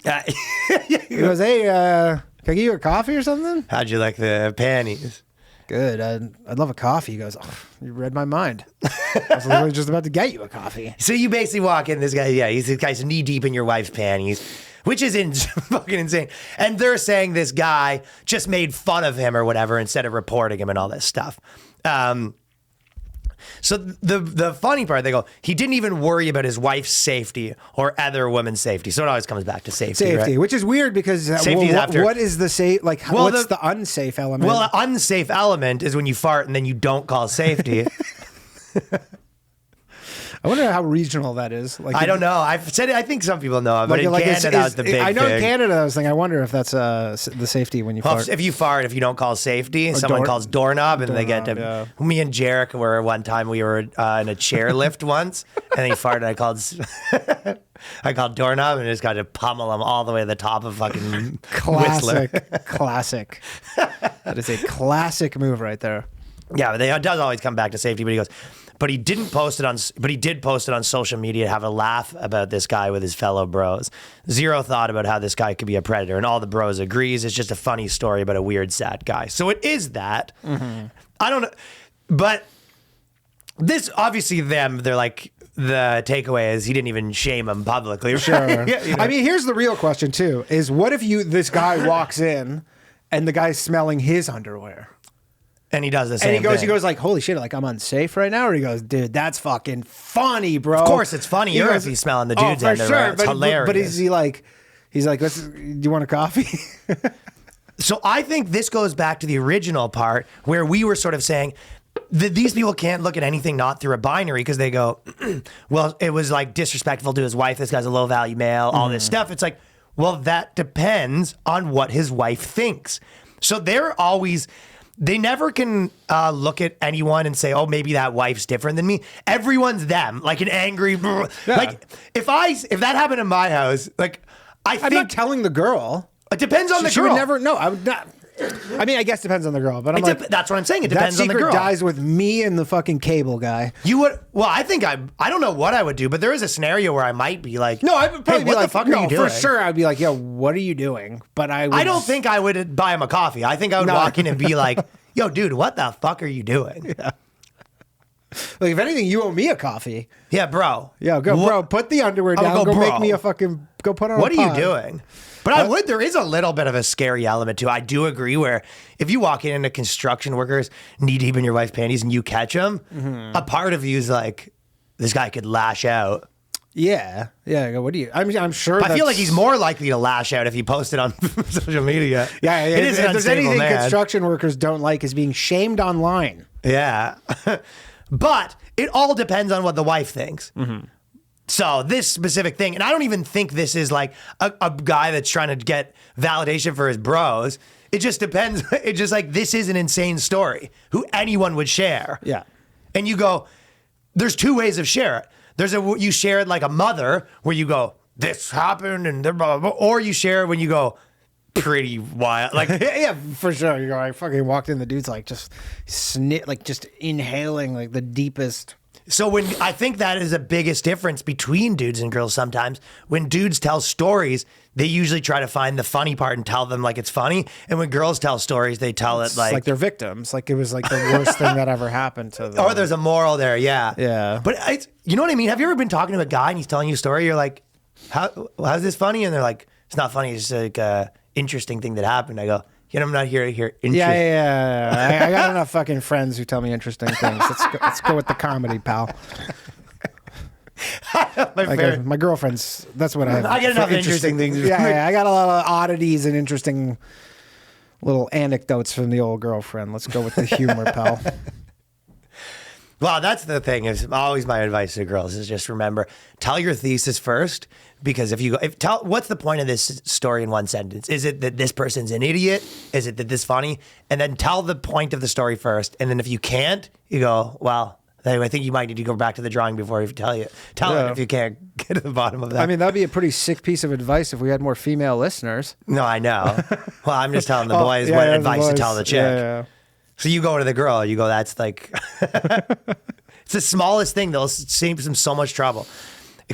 He goes, "Hey, can I get you a coffee or something?" How'd you like the panties? Good. I'd love a coffee. He goes, oh, you read my mind. I was literally just about to get you a coffee. So you basically walk in, this guy's knee deep in your wife's panties, which is fucking insane. And they're saying this guy just made fun of him or whatever instead of reporting him and all this stuff. So the funny part, they go, he didn't even worry about his wife's safety or other women's safety. So it always comes back to safety, right? Which is weird because what is the safe? Like, what's the unsafe element? Well, the unsafe element is when you fart and then you don't call safety. I wonder how regional that is. Like, I don't know. I've said it. I think some people know it, but in Canada, that was the big thing. I know in Canada, I was thinking, I wonder if that's the safety when you Well, fart. if you fart, if you don't call safety, someone calls doorknob, and they get to. Yeah. Me and Jarek were one time we were in a chairlift once, and he farted. I called. I called doorknob and just got to pummel him all the way to the top of fucking Whistler. Classic. That is a classic move right there. Yeah, but it does always come back to safety. But he goes, but he didn't post it on. But he did post it on social media to have a laugh about this guy with his fellow bros. Zero thought about how this guy could be a predator, and all the bros agrees. It's just a funny story about a weird, sad guy. So it is that. Mm-hmm. I don't know, but this obviously they're like. The takeaway is he didn't even shame him publicly. Sure. Yeah, you know? I mean, here's the real question too: is what if this guy walks in and the guy's smelling his underwear? And he does the same And he thing. goes like, holy shit, like I'm unsafe right now? Or he goes, dude, that's fucking funny, bro. Of course it's funny if he's smelling the dude's for underwear. sure. It's hilarious. But is he like, he's like, do you want a coffee? So I think this goes back to the original part where we were sort of saying that these people can't look at anything not through a binary because they go, well, it was like disrespectful to his wife. This guy's a low value male, all this stuff. It's like, well, that depends on what his wife thinks. So they never can look at anyone and say, oh, maybe that wife's different than me. Everyone's them, like an angry, like if that happened in my house, like I'm not telling the girl. It depends on the She girl. would never, no, I would not. I mean, I guess it depends on the girl, but I'm like, that's what I'm saying. It depends on the girl. That secret dies with me and the fucking cable guy. You would, well, I think I don't know what I would do, but there is a scenario where I might be like, No, I would probably hey, be what like, the fuck no, are you doing? for sure. I'd be like, yo, what are you doing? But I don't think I would buy him a coffee. I think I would walk in and be like, yo, dude, what the fuck are you doing? Yeah. Like, if anything, you owe me a coffee. Yeah, bro. Yeah, go, bro. Put the underwear I'll down. go, Go bro. make me a fucking. Go put on. What a are you pod. doing? But there is a little bit of a scary element too. I do agree where if you walk in and a construction workers knee deep in your wife's panties and you catch them, a part of you is like, this guy could lash out. Yeah, yeah. I go, what do you? I'm sure. I feel like he's more likely to lash out if he posted on social media. Yeah, It is an if there's unstable anything man. construction workers don't like is being shamed online. Yeah. But it all depends on what the wife thinks. Mm-hmm. So this specific thing, and I don't even think this is like a guy that's trying to get validation for his bros. It just depends. It's just like, this is an insane story who anyone would share. Yeah. And you go, there's two ways of share it. You share it like a mother where you go, this happened and blah, blah, blah, or you share it when you go, pretty wild. Like, Yeah, for sure. You go, I fucking walked in, the dude's like just just inhaling like the deepest. so I think that is the biggest difference between dudes and girls sometimes. When dudes tell stories, they usually try to find the funny part and tell them like it's funny. And when girls tell stories, they tell it Like they're victims. Like it was like the worst thing that ever happened to them. or there's a moral there. Yeah. Yeah. But you know what I mean? Have you ever been talking to a guy and he's telling you a story? You're like, how's this funny? And they're like, it's not funny. It's just like a interesting thing that happened. I go, I'm not here to hear interesting. Yeah. I got enough fucking friends who tell me interesting things. Let's go with the comedy, pal. My girlfriend's. That's what I have. I get enough interesting things. Yeah, I got a lot of oddities and interesting little anecdotes from the old girlfriend. Let's go with the humor, pal. Well, that's the thing. Is always my advice to girls is just remember, tell your thesis first, because what's the point of this story in one sentence? Is it that this person's an idiot? Is it that this funny? And then tell the point of the story first. And then if you can't, you go, well, I think you might need to go back to the drawing before you tell it if you can't get to the bottom of that. I mean, that'd be a pretty sick piece of advice if we had more female listeners. No, I know. Well, I'm just telling the boys what advice to tell the chick. Yeah. So you go to the girl, you go, that's like, it's the smallest thing that'll save them so much trouble.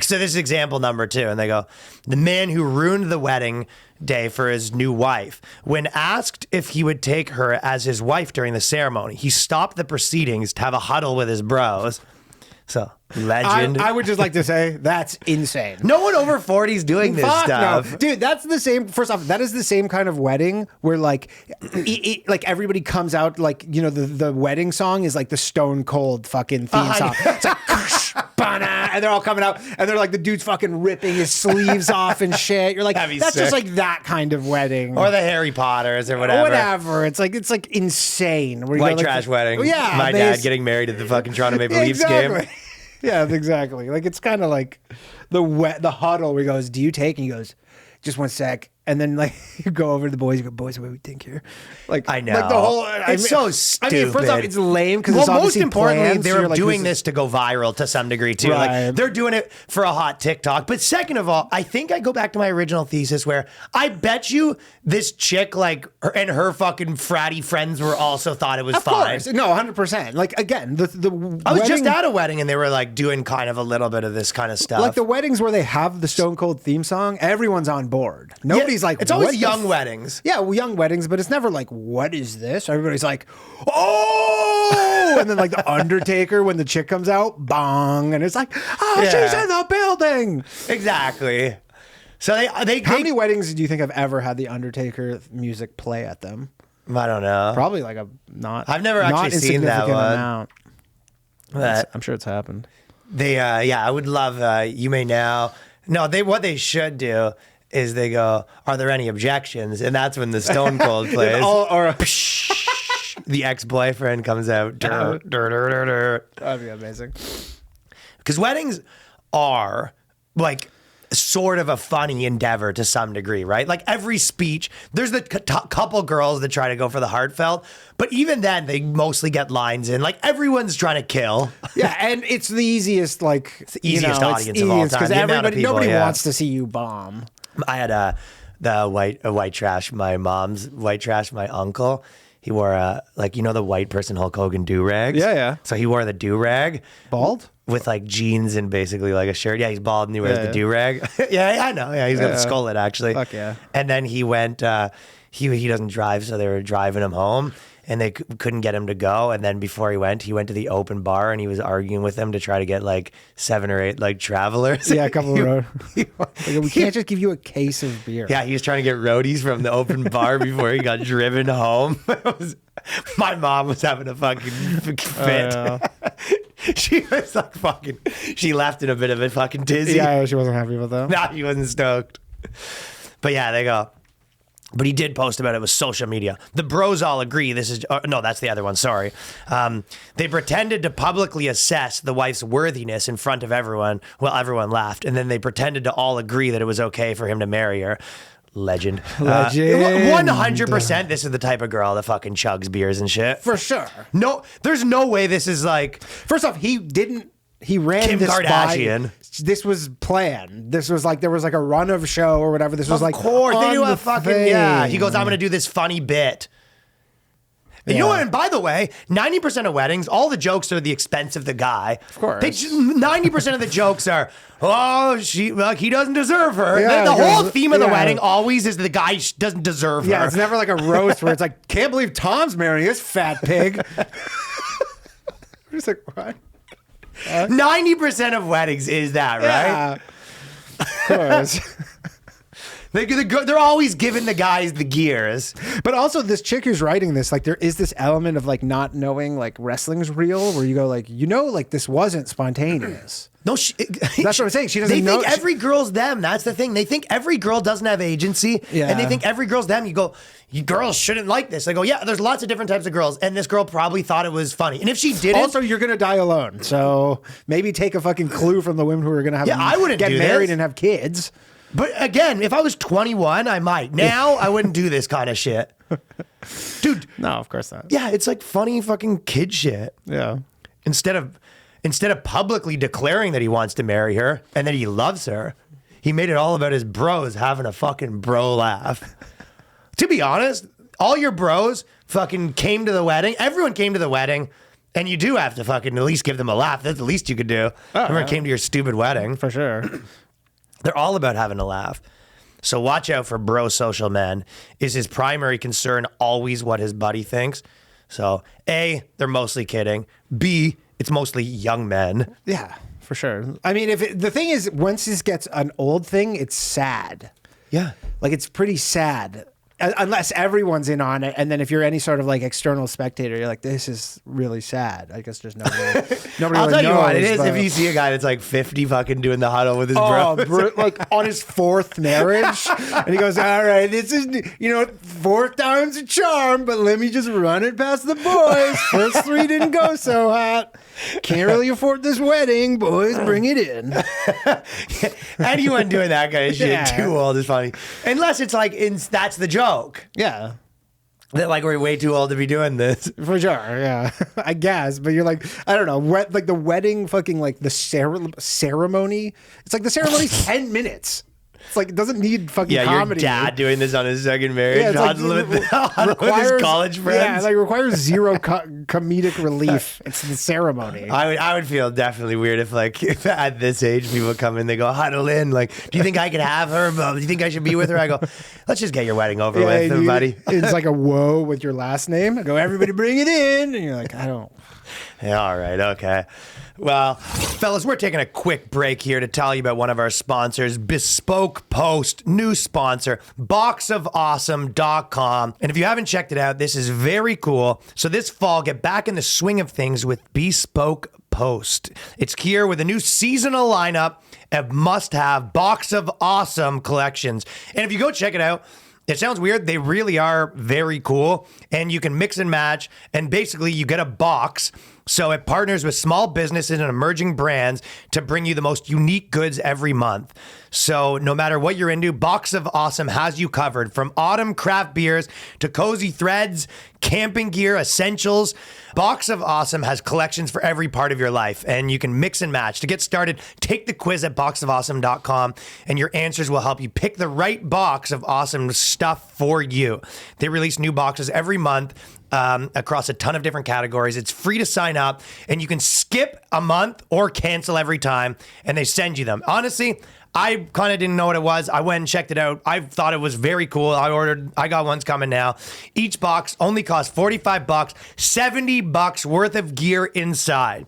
So this is example number 2. And they go, the man who ruined the wedding day for his new wife. When asked if he would take her as his wife during the ceremony, he stopped the proceedings to have a huddle with his bros. So, legend. I would just like to say that's insane. No one over 40 is doing this Fuck stuff. no. Dude, that's the same. First off, that is the same kind of wedding where like like everybody comes out, like, the wedding song is like the Stone Cold fucking theme song. It's like and they're all coming out and they're like, the dude's fucking ripping his sleeves off and shit. You're like, that's sick. just like that kind of wedding. Or the Harry Potters or whatever. It's like insane. Where you White go, like, trash wedding. Yeah. My dad getting married at the fucking Toronto Maple Leafs game. Yeah, exactly. Like it's kind of like the huddle where he goes, "Do you take?" And he goes, "Just one sec." And then like you go over to the boys, you go, "Boys, what do we think here?" Like I know. like the whole. It's so stupid. I mean, first off, it's lame because well, it's most obviously importantly, planned, they so were you're like, doing this this to go viral to some degree too. Right. Like they're doing it for a hot TikTok. But second of all, I think I go back to my original thesis where I bet you this chick like and her fucking fratty friends were also thought it was Of fine. course, no, 100%. Like again, the I was wedding, just at a wedding and they were like doing kind of a little bit of this kind of stuff. like the weddings where they have the Stone Cold theme song. Everyone's on board. Nobody's Yeah, like, it's always "What the young f-" weddings. Yeah, well, young weddings, but it's never like, "What is this?" Everybody's like, "Oh!" And then like the Undertaker when the chick comes out, bong, and it's like, "Oh, Yeah. she's in the building." Exactly. So they How many weddings do you think have ever had the Undertaker music play at them? I don't know. Probably like a not. I've never not actually seen that insignificant one. amount. But I'm sure it's happened. they I would love You May Now. No, what they should do is they go, "Are there any objections?" And that's when the Stone Cold plays. The ex-boyfriend comes out. Dur, dur, dur, dur, dur. That'd be amazing. Because weddings are like sort of a funny endeavor to some degree, right? Like every speech, there's the couple girls that try to go for the heartfelt, but even then they mostly get lines in. Like everyone's trying to kill. Yeah, and it's the easiest, like, it's the easiest audience of all time. because The amount of people, nobody yeah. wants to see you bomb. I had the white trash, my mom's white trash, my uncle. He wore the white person Hulk Hogan do-rags. Yeah, yeah. So he wore the do-rag. Bald? With like jeans and basically like a shirt. Yeah, he's bald and he wears Yeah, the do-rag. Yeah, I know. Yeah, he's got the skullet actually. Fuck yeah. And then he went, he doesn't drive, so they were driving him home and they couldn't get him to go. And then before he went to the open bar and he was arguing with them to try to get like 7 or 8 like travelers. Yeah, a couple of road. Like, we can't just give you a case of beer. Yeah, he was trying to get roadies from the open bar before he got driven home. My mom was having a fucking fit. yeah. She was like fucking, she left in a bit of a fucking tizzy. Yeah, she wasn't happy with that. No, he wasn't stoked. But yeah, they go. But he did post about it with social media. The bros all agree. This is no, that's the other one. Sorry. They pretended to publicly assess the wife's worthiness in front of everyone. Well, everyone laughed, and then they pretended to all agree that it was okay for him to marry her. Legend. 100%. This is the type of girl that fucking chugs beers and shit. For sure. No, there's no way this is like. First off, he ran Kim this Kardashian. This was planned. This was like, there was like a run of show or whatever. This was like, of course, they on do a the fucking thing. yeah. He goes, "I'm gonna do this funny bit." You know what? And by the way, 90% of weddings, all the jokes are the expense of the guy. Of course. 90% of the jokes are, "Oh, he doesn't deserve her." Yeah, the whole because- theme of the yeah. wedding always is the guy doesn't deserve Yeah, her. it's never like a roast where it's like, "Can't believe Tom's marrying this fat pig." We're just like, what? 90% of weddings is that, right? Yeah. Of course. They're always giving the guys the gears. But also this chick who's writing this, like there is this element of like not knowing like wrestling's real, where you go like, like this wasn't spontaneous. No, That's what I'm saying. She doesn't They know. think every girl's them. That's the thing. They think every girl doesn't have agency. Yeah. And they think every girl's them. You go, "You girls shouldn't like this." I go, "Yeah, there's lots of different types of girls." And this girl probably thought it was funny. And if she didn't. Also, you're gonna die alone, so maybe take a fucking clue from the women who are gonna have. Yeah, I wouldn't get do married this. and have kids. But again, if I was 21, I might. Now, I wouldn't do this kind of shit. Dude, No, of course not. yeah, it's like funny fucking kid shit. Yeah. Instead of publicly declaring that he wants to marry her and that he loves her, he made it all about his bros having a fucking bro laugh. To be honest, all your bros fucking came to the wedding. Everyone came to the wedding, and you do have to fucking at least give them a laugh. That's the least you could do. Everyone came to your stupid wedding. For sure. They're all about having a laugh. So watch out for bro social men. Is his primary concern always what his buddy thinks? So A, they're mostly kidding. B, it's mostly young men. Yeah, for sure. I mean, the thing is, once this gets an old thing, it's sad. Yeah. Like it's pretty sad. Unless everyone's in on it, and then if you're any sort of like external spectator, you're like, "This is really sad." I guess there's nobody. Nobody I'll really tell you what it knows, is. but- If you see a guy that's like 50 fucking doing the huddle with his Oh, bro. like on his 4th marriage, and he goes, "All right, this is 4th time's a charm, but let me just run it past the boys. First 3 didn't go so hot." Can't really afford this wedding, boys. Bring it in. Anyone doing that kind of shit Yeah. too old is funny. Unless it's like, that's the joke. Yeah. That like we're way too old to be doing this. For sure, yeah, I guess. But you're like, I don't know, like the wedding, fucking like the ceremony. It's like the ceremony's 10 minutes. It's like it doesn't need fucking Yeah, comedy. your dad doing this on his second marriage. Yeah, it's like, with his college friends. Yeah, like requires zero comedic relief. It's the ceremony. I would feel definitely weird if like if at this age people come in, they go huddle in. Like, do you think I could have her? Do you think I should be with her? I go, let's just get your wedding over with, everybody. It's like a whoa with your last name. I go, everybody bring it in, and you're like, I don't. Yeah, all right, okay. Well, fellas, we're taking a quick break here to tell you about one of our sponsors, Bespoke Post, new sponsor, boxofawesome.com. And if you haven't checked it out, this is very cool. So this fall, get back in the swing of things with Bespoke Post. It's here with a new seasonal lineup of must-have Box of Awesome collections. And if you go check it out, it sounds weird. They really are very cool. And you can mix and match. And basically, you get a box. So it partners with small businesses and emerging brands to bring you the most unique goods every month. So no matter what you're into, Box of Awesome has you covered. From autumn craft beers to cozy threads, camping gear, essentials. Box of Awesome has collections for every part of your life, and you can mix and match. To get started, take the quiz at boxofawesome.com, and your answers will help you pick the right box of awesome stuff for you. They release new boxes every month across a ton of different categories. It's free to sign up, and you can skip a month or cancel every time, and they send you them. Honestly, I kind of didn't know what it was. I went and checked it out. I thought it was very cool. I got ones coming now. Each box only costs $45, $70 worth of gear inside.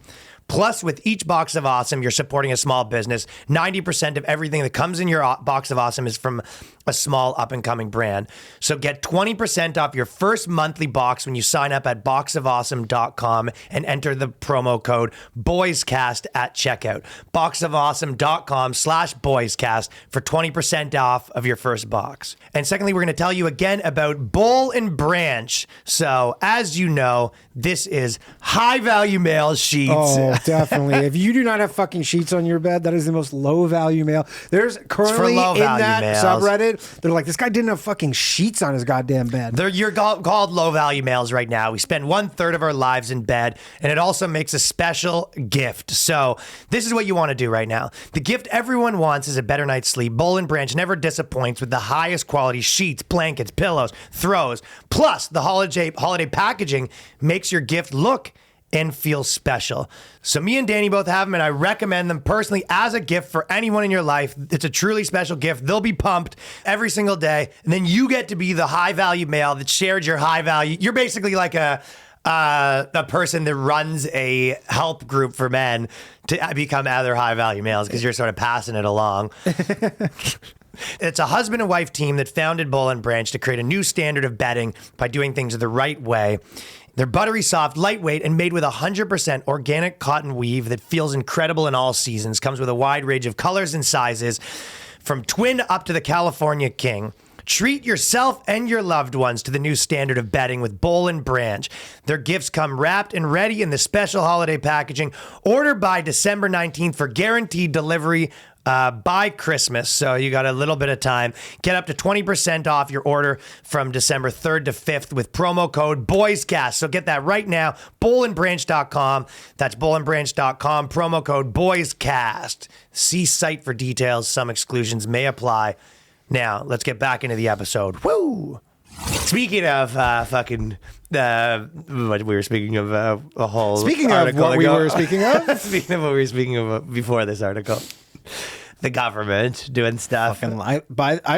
Plus, with each Box of Awesome, you're supporting a small business. 90% of everything that comes in your Box of Awesome is from a small up-and-coming brand. So get 20% off your first monthly box when you sign up at boxofawesome.com and enter the promo code Boyscast at checkout. boxofawesome.com/Boyscast for 20% off of your first box. And secondly, we're going to tell you again about Boll and Branch. So, as you know, this is high-value mail sheets. Oh, definitely. If you do not have fucking sheets on your bed, that is the most low-value mail. There's currently in that subreddit, they're like, this guy didn't have fucking sheets on his goddamn bed. You're called low-value males right now. We spend 1/3 of our lives in bed, and it also makes a special gift. So this is what you want to do right now. The gift everyone wants is a better night's sleep. Boll and Branch never disappoints with the highest quality sheets, blankets, pillows, throws. Plus, the holiday packaging makes your gift look and feel special. So me and Danny both have them, and I recommend them personally as a gift for anyone in your life. It's a truly special gift. They'll be pumped every single day, and then you get to be the high-value male that shared your high value. You're basically like a person that runs a help group for men to become other high-value males because you're sort of passing it along. It's a husband and wife team that founded Boll and Branch to create a new standard of bedding by doing things the right way. They're buttery soft, lightweight, and made with 100% organic cotton weave that feels incredible in all seasons. Comes with a wide range of colors and sizes, from twin up to the California King. Treat yourself and your loved ones to the new standard of bedding with Boll and Branch. Their gifts come wrapped and ready in the special holiday packaging. Order by December 19th for guaranteed delivery by Christmas. So you got a little bit of time. Get up to 20% off your order from December 3rd to 5th with promo code Boyscast. So get that right now. Bollandbranch.com. That's bollandbranch.com. Promo code Boyscast. See site for details. Some exclusions may apply. Now, let's get back into the episode. Woo! Speaking of what we were speaking of a whole Speaking of article what we ago. were speaking of? Speaking of what we were speaking of before this article. The government doing stuff. I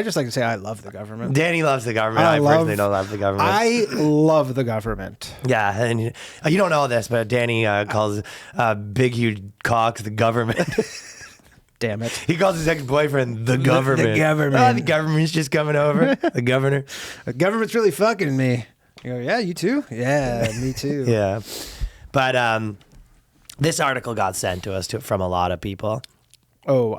just like to say I love the government. Danny loves the government. I personally don't love the government. I love the government. Yeah, and you don't know this, but Danny calls big, huge cocks the government. Damn it. He calls his ex-boyfriend the government. The government. Oh, the government's just coming over. The governor. The government's really fucking me. You go, yeah, you too? Yeah, me too. Yeah. But this article got sent to us from a lot of people. Oh,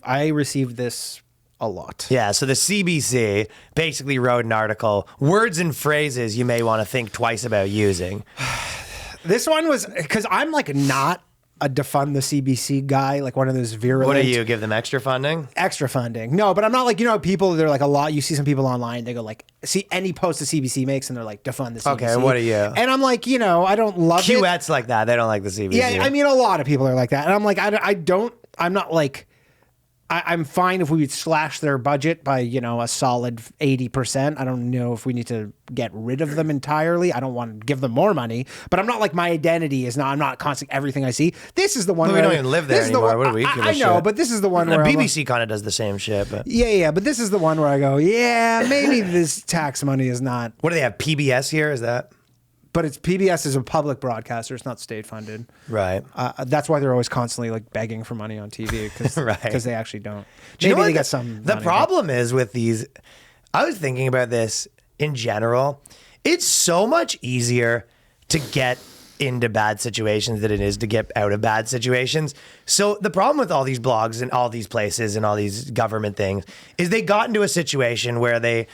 I received this a lot. Yeah, so the CBC basically wrote an article, words and phrases you may want to think twice about using. This one was because I'm like not a defund the CBC guy, like one of those virulent. What do you give them extra funding? Extra funding. No, but I'm not like, people, they're like a lot. You see some people online, they go like, see any post the CBC makes and they're like, defund the CBC. Okay, what are you? And I'm like, I don't love it. QET's like that. They don't like the CBC. Yeah, I mean, a lot of people are like that. And I'm like, I'm not like, I'm fine if we would slash their budget by, a solid 80%. I don't know if we need to get rid of them entirely. I don't want to give them more money, but I'm not like my identity is not, I'm not constant everything I see. This is the one we don't even live there anymore. What do we give a I know, shit? but this is the one where the BBC kind of does the same shit. But. Yeah, but this is the one where I go, maybe this tax money is not. What do they have? PBS here? Is that? But PBS is a public broadcaster. It's not state funded. Right. That's why they're always constantly like begging for money on TV because right. They actually don't. Maybe they get some. The problem is with these. I was thinking about this in general. It's so much easier to get into bad situations than it is to get out of bad situations. So the problem with all these blogs and all these places and all these government things is they got into a situation where they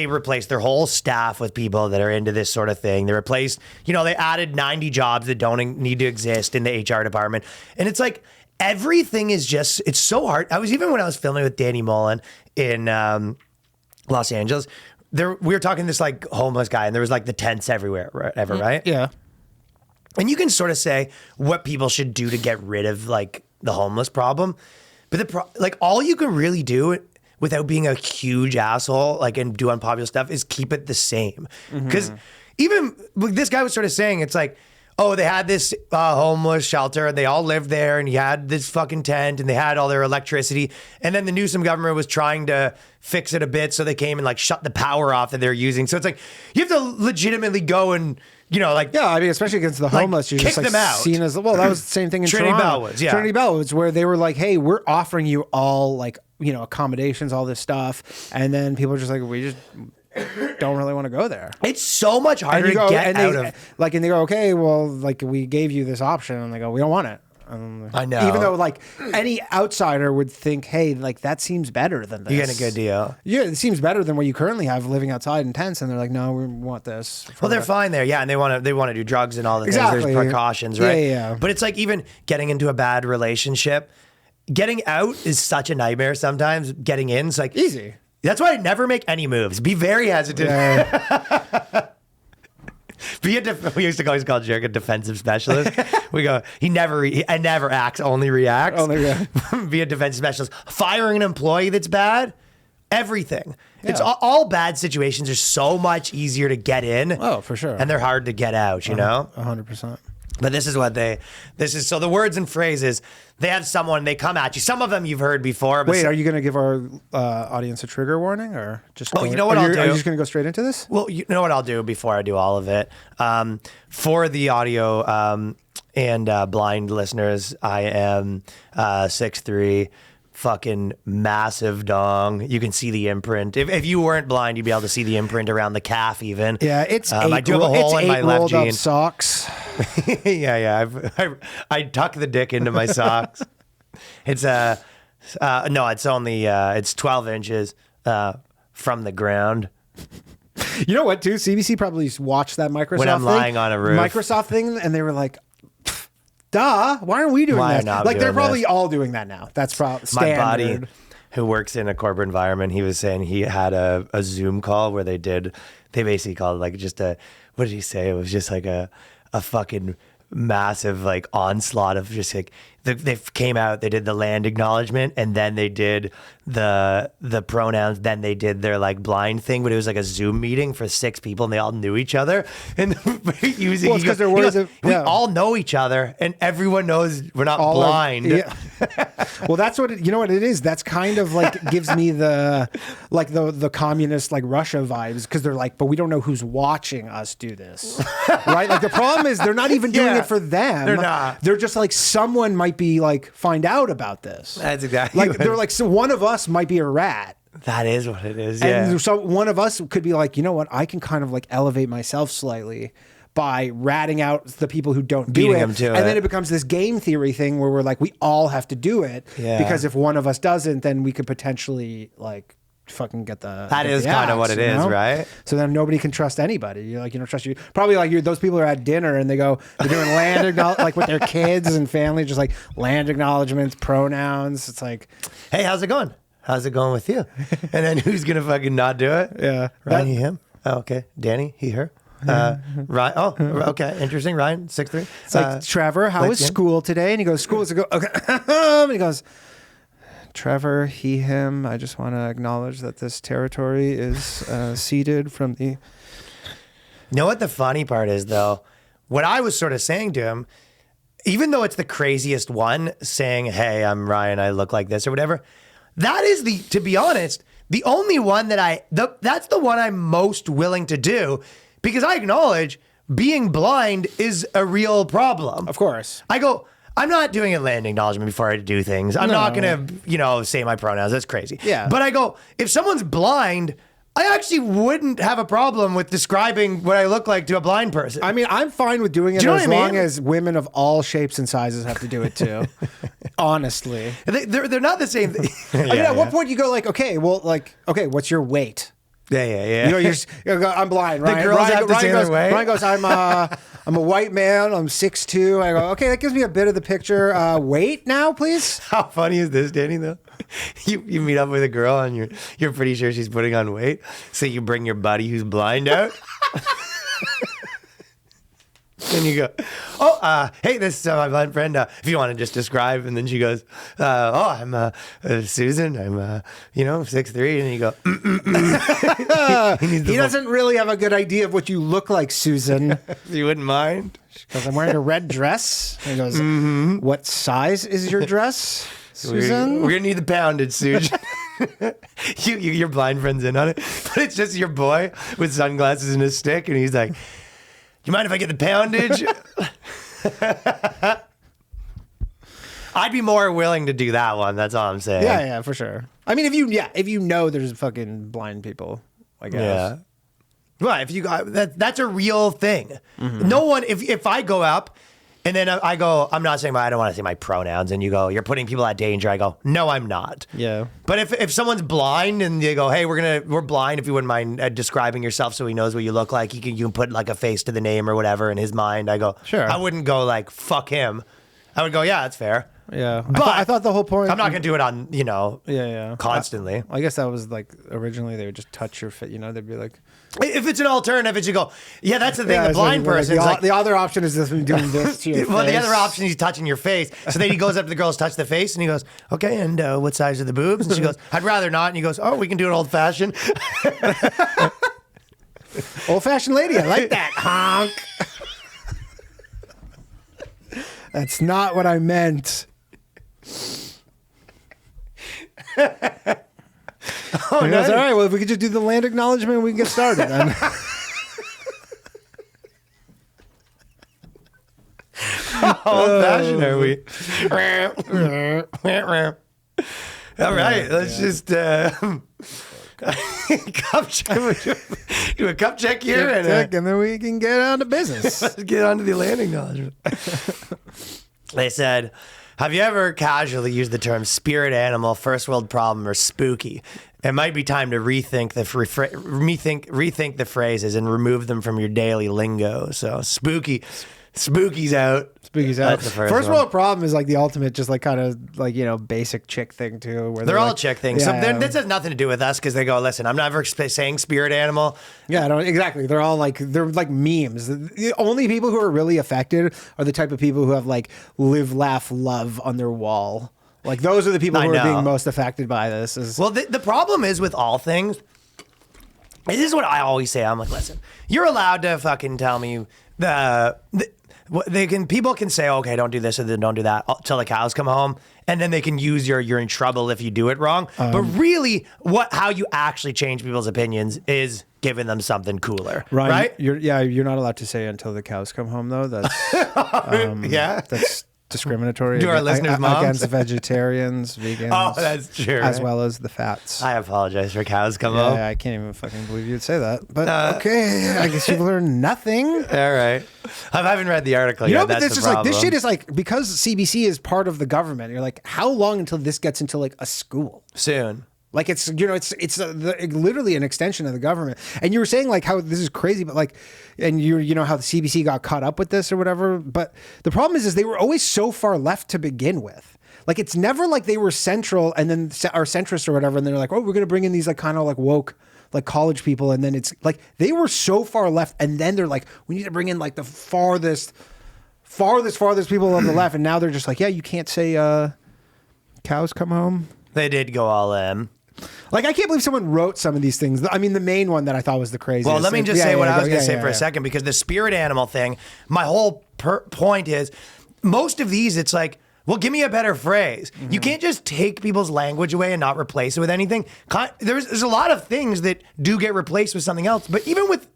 replaced their whole staff with people that are into this sort of thing. They replaced, they added 90 jobs that don't need to exist in the HR department. And it's like everything is just, it's so hard. When I was filming with Danny Mullen in Los Angeles, we were talking to this like homeless guy and there was like the tents everywhere, right? Yeah. And you can sort of say what people should do to get rid of like the homeless problem. But all you can really do without being a huge asshole, like, and do unpopular stuff is keep it the same. Because even this guy was sort of saying, it's like, oh, they had this homeless shelter and they all lived there and he had this fucking tent and they had all their electricity. And then the Newsom government was trying to fix it a bit. So they came and like shut the power off that they're using. So it's like, you have to legitimately go and, yeah, I mean, especially against the homeless, you're kick just like them out. Seen as that was the same thing in Trinity Toronto. Bellwoods, yeah. Trinity Bellwoods, where they were like, hey, we're offering you all like accommodations, all this stuff, and then people are just like, we just don't really want to go there. It's so much harder to get out of. Like, and they go, okay, well, like we gave you this option, and they go, we don't want it. I know. Even though like any outsider would think, hey, like that seems better than this. You're getting a good deal. Yeah, it seems better than what you currently have living outside in tents, and they're like, no, we want this. Well, they're fine there, yeah, and they want to do drugs and all the Exactly. things. There's precautions, right? Yeah. But it's like even getting into a bad relationship, getting out is such a nightmare sometimes. Getting in is like easy. That's why I never make any moves. Be very hesitant. Yeah. We used to always call Jerick a defensive specialist. We go, he never acts, only reacts. Be a defensive specialist. Firing an employee that's bad, everything. Yeah. It's all bad situations are so much easier to get in. Oh, for sure. And they're hard to get out, you know? 100%. But this is so the words and phrases, they have someone, they come at you. Some of them you've heard before. But wait, are you going to give our audience a trigger warning or just? You know what I'll do? Are you just going to go straight into this? Well, you know what I'll do before I do all of it? For the audio and blind listeners, I am 6'3", fucking massive dong. You can see the imprint. If you weren't blind, you'd be able to see the imprint around the calf even. Yeah, it's I do have a hole in my left jean. Socks. yeah. I tuck the dick into my socks. It's no, it's only it's 12 inches from the ground. You know what, too? CBC probably watched that Microsoft when I'm lying on a roof. Microsoft thing, and they were like, duh, why aren't we doing that? Like, they're probably all doing that now. That's probably standard. My buddy, who works in a corporate environment, he was saying he had a Zoom call where they basically called it like just what did he say? It was just like a fucking massive like onslaught of just like they came out, they did the land acknowledgement, and then they did the pronouns, then they did their like blind thing, but it was like a Zoom meeting for 6 people and they all knew each other. And using because they're words we all know each other and everyone knows we're not all blind. Well, that's what you know what it is. That's kind of like gives me the communist like Russia vibes, because they're like, but we don't know who's watching us do this, right? Like the problem is they're not even doing it for them. They're not. They're just like someone might be like find out about this. That's exactly like they're like, so one of us might be a rat. That is what it is. Yeah. And so one of us could be like, you know what? I can kind of like elevate myself slightly by ratting out the people who don't do it. And then it becomes this game theory thing where we're like, we all have to do it. Yeah. Because if one of us doesn't, then we could potentially like fucking get the. That get is the kind of axe, what it you is, know? right? So then nobody can trust anybody. You like you don't trust you. Probably like those people are at dinner and they're doing like with their kids and family, just like land acknowledgements, pronouns. It's like, Hey, how's it going? How's it going with you? And then who's gonna fucking not do it? yeah, Ryan, he, him. Oh, okay. Danny, he, her. Ryan. Oh, okay. Interesting. Ryan, 6'3". It's like Trevor, how was school today? And he goes, school is okay. And he goes, Trevor, he, him. I just want to acknowledge that this territory is ceded from the. You know what the funny part is, though? What I was sort of saying to him, even though it's the craziest one, saying, hey, I'm Ryan, I look like this or whatever, that is to be honest, the only one that's the one I'm most willing to do because I acknowledge being blind is a real problem. Of course. I go, I'm not doing a land acknowledgement before I do things. I'm not going to, say my pronouns. That's crazy. Yeah. But I go, if someone's blind, I actually wouldn't have a problem with describing what I look like to a blind person. I mean, I'm fine with doing it Do you know as what I long mean? as women of all shapes and sizes have to do it too. Honestly. They're not the same thing. I mean, at what point you go like, okay, what's your weight? Yeah. You go, I'm blind, right? girls Ryan, have to say their weight? Ryan goes, I'm a white man. I'm 6'2". I go, okay, that gives me a bit of the picture. Weight now, please. How funny is this, Danny, though? You meet up with a girl and you're pretty sure she's putting on weight. So you bring your buddy who's blind out. And you go, hey, this is my blind friend. If you want to just describe. And then she goes, I'm Susan. I'm, 6'3". And you go, He doesn't really have a good idea of what you look like, Susan. If you wouldn't mind. Because I'm wearing a red dress. And he goes, what size is your dress, Susan? We're going to need the poundage, Susan. Your blind friend's in on it. But it's just your boy with sunglasses and a stick. And he's like, you mind if I get the poundage? I'd be more willing to do that one. That's all I'm saying. Yeah, for sure. I mean, if you know there's fucking blind people, I guess. Yeah. Well, if you got that's a real thing. Mm-hmm. No one. If I go up and then I go, I'm not saying I don't want to say my pronouns, and you go, you're putting people at danger. I go, no, I'm not. Yeah. But if someone's blind and they go, hey, we're blind. If you wouldn't mind describing yourself so he knows what you look like, you can put like a face to the name or whatever in his mind. I go, sure. I wouldn't go like fuck him. I would go, yeah, that's fair. Yeah. But I thought the whole point. I'm not gonna do it on constantly. I guess that was like originally they would just touch your fit. They'd be like. If it's an alternative, you go, yeah, that's the thing. The blind person, the other option is just doing this to your well, face. the other option is touching your face. So then he goes up to the girls, touch the face, and he goes, okay, and what size are the boobs? And she goes, I'd rather not. And he goes, oh, we can do it old fashioned. Old fashioned lady, I like that. Honk. That's not what I meant. Oh, He goes, nice. all right, well, if we could just do the land acknowledgement, we can get started then. Old fashioned are we? All right, let's just cup check. Do a cup check here and then we can get on to business. let's get on to the land acknowledgement. They said, have you ever casually used the term spirit animal, first world problem, or spooky? It might be time to rethink the phrases and remove them from your daily lingo. So spooky's out. Spooky's out. That's the First one. world problem is like the ultimate, just like kind of like basic chick thing too. Where They're all like, chick things. Yeah, So this has nothing to do with us because they go, listen, I'm never saying spirit animal. yeah, I don't exactly. They're like memes. The only people who are really affected are the type of people who have like live, laugh, love on their wall. Like those are the people who are being most affected by this. Well, the problem is with all things. This is what I always say. I'm like, listen, you're allowed to fucking tell me people can say, okay, don't do this and then don't do that till the cows come home, and then they can use you're in trouble if you do it wrong. But really, how you actually change people's opinions is giving them something cooler, right? You're not allowed to say until the cows come home though. That's yeah, that's discriminatory Do our listeners' moms? against vegetarians, vegans. Oh, that's true. As right? well as the fats. I apologize for cows come home. Yeah, I can't even fucking believe you'd say that. But okay, I guess you've learned nothing. All right. I haven't read the article yet. But That's this the is like problem. this shit is like because CBC is part of the government. You're like, how long until this gets into like a school? Soon. Like it's literally an extension of the government. And you were saying like how this is crazy, but like, and you know how the CBC got caught up with this or whatever. But the problem is they were always so far left to begin with. Like it's never like they were central and then or centrist or whatever, and they're like, oh, we're gonna bring in these like kind of like woke like college people, and then it's like they were so far left, and then they're like, we need to bring in like the farthest people on the left, and now they're just like, yeah, you can't say cows come home. They did go all in. Like, I can't believe someone wrote some of these things. I mean, the main one that I thought was the craziest. Well, let me just say what I was going to say for a second, because the spirit animal thing, my whole point is, most of these, it's like, well, give me a better phrase. Mm-hmm. You can't just take people's language away and not replace it with anything. There's a lot of things that do get replaced with something else. But even with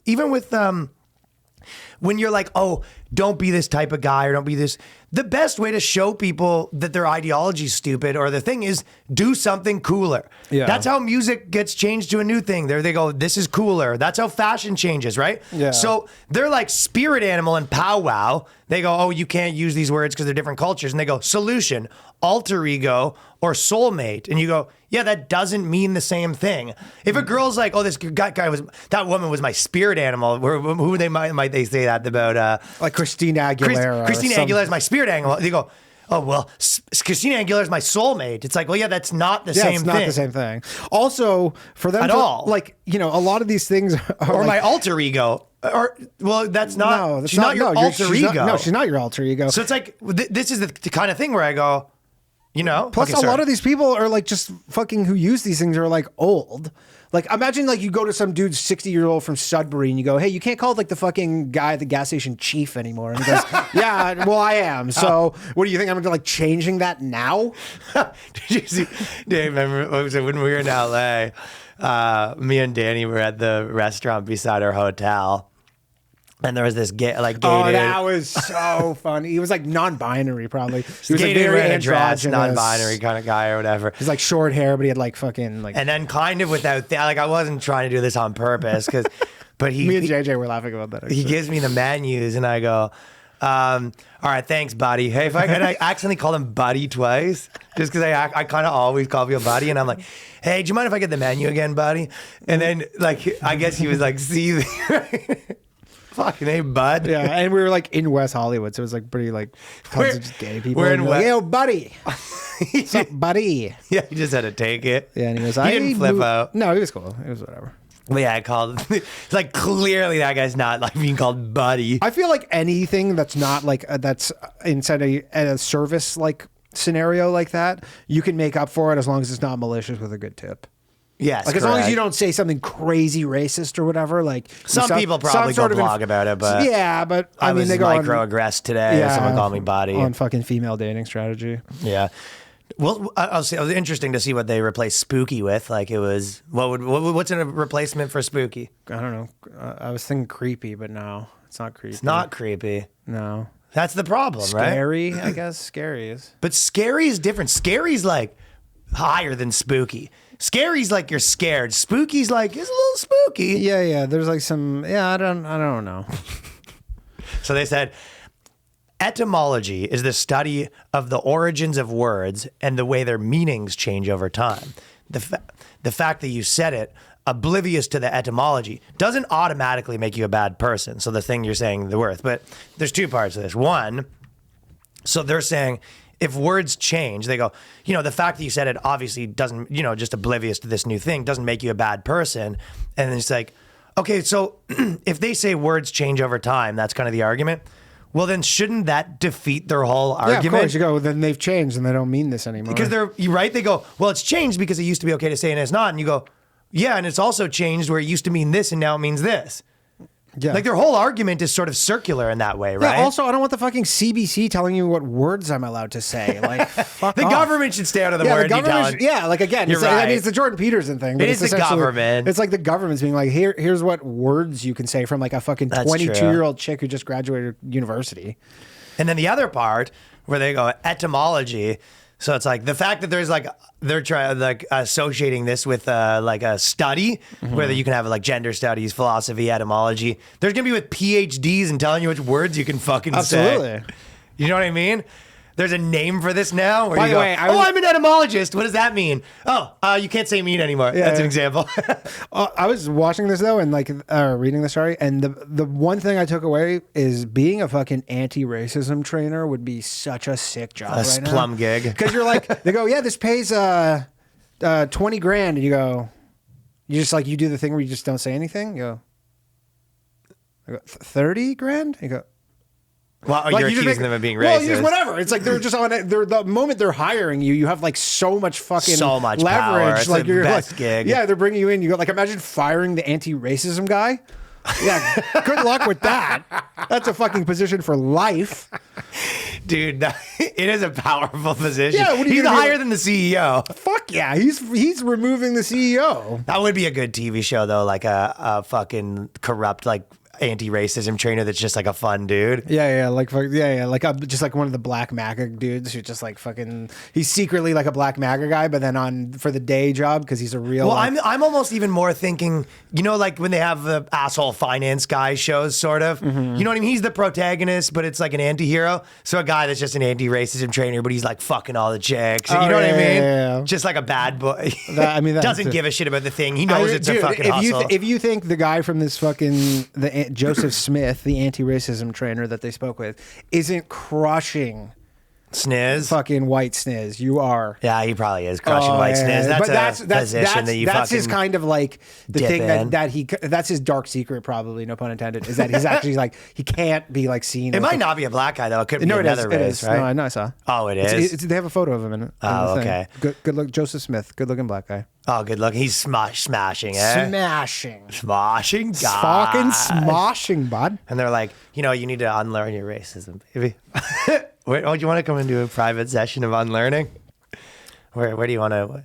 when you're like, oh, don't be this type of guy or don't be this. The best way to show people that their ideology is stupid or the thing is do something cooler. Yeah. That's how music gets changed to a new thing. There they go, this is cooler. That's how fashion changes, right? Yeah. So they're like spirit animal and powwow. They go, oh, you can't use these words because they're different cultures. And they go, solution, alter ego, or soulmate. And you go, yeah, that doesn't mean the same thing. If a girl's like, oh, that woman was my spirit animal, who might they say that about? Like Christina Aguilera. Christina Aguilera is my spirit animal. They go, oh, well, Christina Aguilera is my soulmate. It's like, well, yeah, that's not the same thing. Yeah, it's not the same thing. Also, for them at all, like, you know, a lot of these things are or like, my alter ego. Or well, that's not. No, that's she's not your alter ego. No, she's not your alter ego. So it's like this is the kind of thing where I go, you know. Plus, a lot of these people are like just fucking who use these things are like old. Like imagine like you go to some dude 60-year-old from Sudbury and you go, hey, you can't call like the fucking guy at the gas station chief anymore. And he goes, yeah, well, I am. So what do you think? I'm gonna like changing that now? Did you see? Dave, remember when we were in LA? Me and Danny were at the restaurant beside our hotel. And there was this gay dude. That was so funny. He was like non-binary, probably. He was like very androgynous, non-binary kind of guy or whatever. He's like short hair, but he had like fucking like. And then kind of without that, like I wasn't trying to do this on purpose, but me and JJ were laughing about that. Actually. He gives me the menus, and I go, all right, thanks, buddy. Hey, if I accidentally call him buddy twice, just because I kind of always call people buddy, and I'm like, hey, do you mind if I get the menu again, buddy? And then like I guess he was like seething. Fucking hey, bud. Yeah, and we were like in West Hollywood, so it was like pretty like tons of just gay people. We're in like, yo, buddy. What's up, buddy? Yeah, he just had to take it. Yeah, and he was he didn't flip out. No, he was cool. It was whatever. But yeah, I called. It's like clearly that guy's not like being called buddy. I feel like anything that's not like that's inside a service like scenario like that, you can make up for it as long as it's not malicious with a good tip. Yes, like correct. as long as you don't say something crazy racist or whatever. Like some people probably go blog about it, but yeah, but I mean they go microaggressed today. Yeah, someone called me body on fucking female dating strategy. Yeah. Well, I'll say it was interesting to see what they replaced spooky with. Like it was what's a replacement for spooky? I don't know. I was thinking creepy, but no, it's not creepy. It's not creepy. No, that's the problem, right? Scary, I guess. Scary is. But scary is different. Scary's like higher than spooky. Scary's like you're scared. Spooky's like it's a little spooky. Yeah. There's like some. Yeah, I don't know. So they said, etymology is the study of the origins of words and the way their meanings change over time. The fact that you said it, oblivious to the etymology, doesn't automatically make you a bad person. So the thing you're saying, the worth. But there's two parts of this. One, so they're saying, if words change, they go, you know, the fact that you said it obviously doesn't, you know, just oblivious to this new thing doesn't make you a bad person. And it's like, okay, so if they say words change over time, that's kind of the argument. Well, then shouldn't that defeat their whole argument? Yeah, of course. You go, then they've changed and they don't mean this anymore. Because you're right. They go, well, it's changed because it used to be okay to say and it's not. And you go, yeah, and it's also changed where it used to mean this and now it means this. Yeah. Like their whole argument is sort of circular in that way, right? Yeah, also, I don't want the fucking CBC telling you what words I'm allowed to say. Like, fuck the off. Government should stay out of the word. Yeah, like again, you're right. I mean, it's the Jordan Peterson thing. But it is the government. It's like the government's being like, here's what words you can say from like a fucking 22-year-old chick who just graduated university. And then the other part where they go etymology. So it's like the fact that there's like they're trying like associating this with like a study where you can have like gender studies, philosophy, etymology. There's gonna be with PhDs and telling you which words you can fucking say. Absolutely. You know what I mean? There's a name for this now. Where By you the go, way, I'm an etymologist. What does that mean? Oh, you can't say meat anymore. That's an example. I was watching this though, and like reading the story, and the one thing I took away is being a fucking anti-racism trainer would be such a sick job right now. Plum gig. Because you're like, they go, yeah, this pays 20 grand, and you go, you just like you do the thing where you just don't say anything. You go, 30 grand. You go. Well, Like, you're you just accusing make- them of being well, racist. just whatever. It's like they're just on it. The moment they're hiring you, you have like so much fucking So much leverage. power. It's like the you're best like, gig. yeah, they're bringing you in. You go like, imagine firing the anti-racism guy. Yeah, good luck with that. That's a fucking position for life. Dude, it is a powerful position. Yeah, what are you He's gonna be higher like- than the CEO. Fuck yeah, he's removing the CEO. That would be a good TV show, though, like a fucking corrupt, like, anti-racism trainer that's just like a fun dude. Yeah, like just like one of the black MAGA dudes who just like fucking. He's secretly like a black MAGA guy, but then on for the day job because he's a real. Well, like, I'm almost even more thinking, you know, like when they have the asshole finance guy shows, sort of. Mm-hmm. You know what I mean? He's the protagonist, but it's like an anti-hero. So a guy that's just an anti-racism trainer, but he's like fucking all the chicks. You Oh, know what I mean? yeah. Just like a bad boy. That doesn't give a shit about the thing. He knows it's a fucking hustle. If you think the guy from this fucking Joseph Smith, the anti-racism trainer that they spoke with, isn't crushing Sniz. fucking white sniz, you are. Yeah, he probably is crushing white sniz. But That's a position that you that's his fucking kind of like the dip thing in. that's his dark secret, probably, no pun intended, is that he's actually like he can't be like seen. It with might not be a black guy, though. It could be No, it is. another It race, is. right? No, I saw. Oh, it is? They have a photo of him in it. Oh, in the thing. okay. Good look. Joseph Smith, good looking black guy. Oh, good luck. He's smashing, eh? Smashing guy. Fucking smashing, bud. And they're like, you know, you need to unlearn your racism, baby. Where, oh, do you want to come and do a private session of unlearning? Where do you want to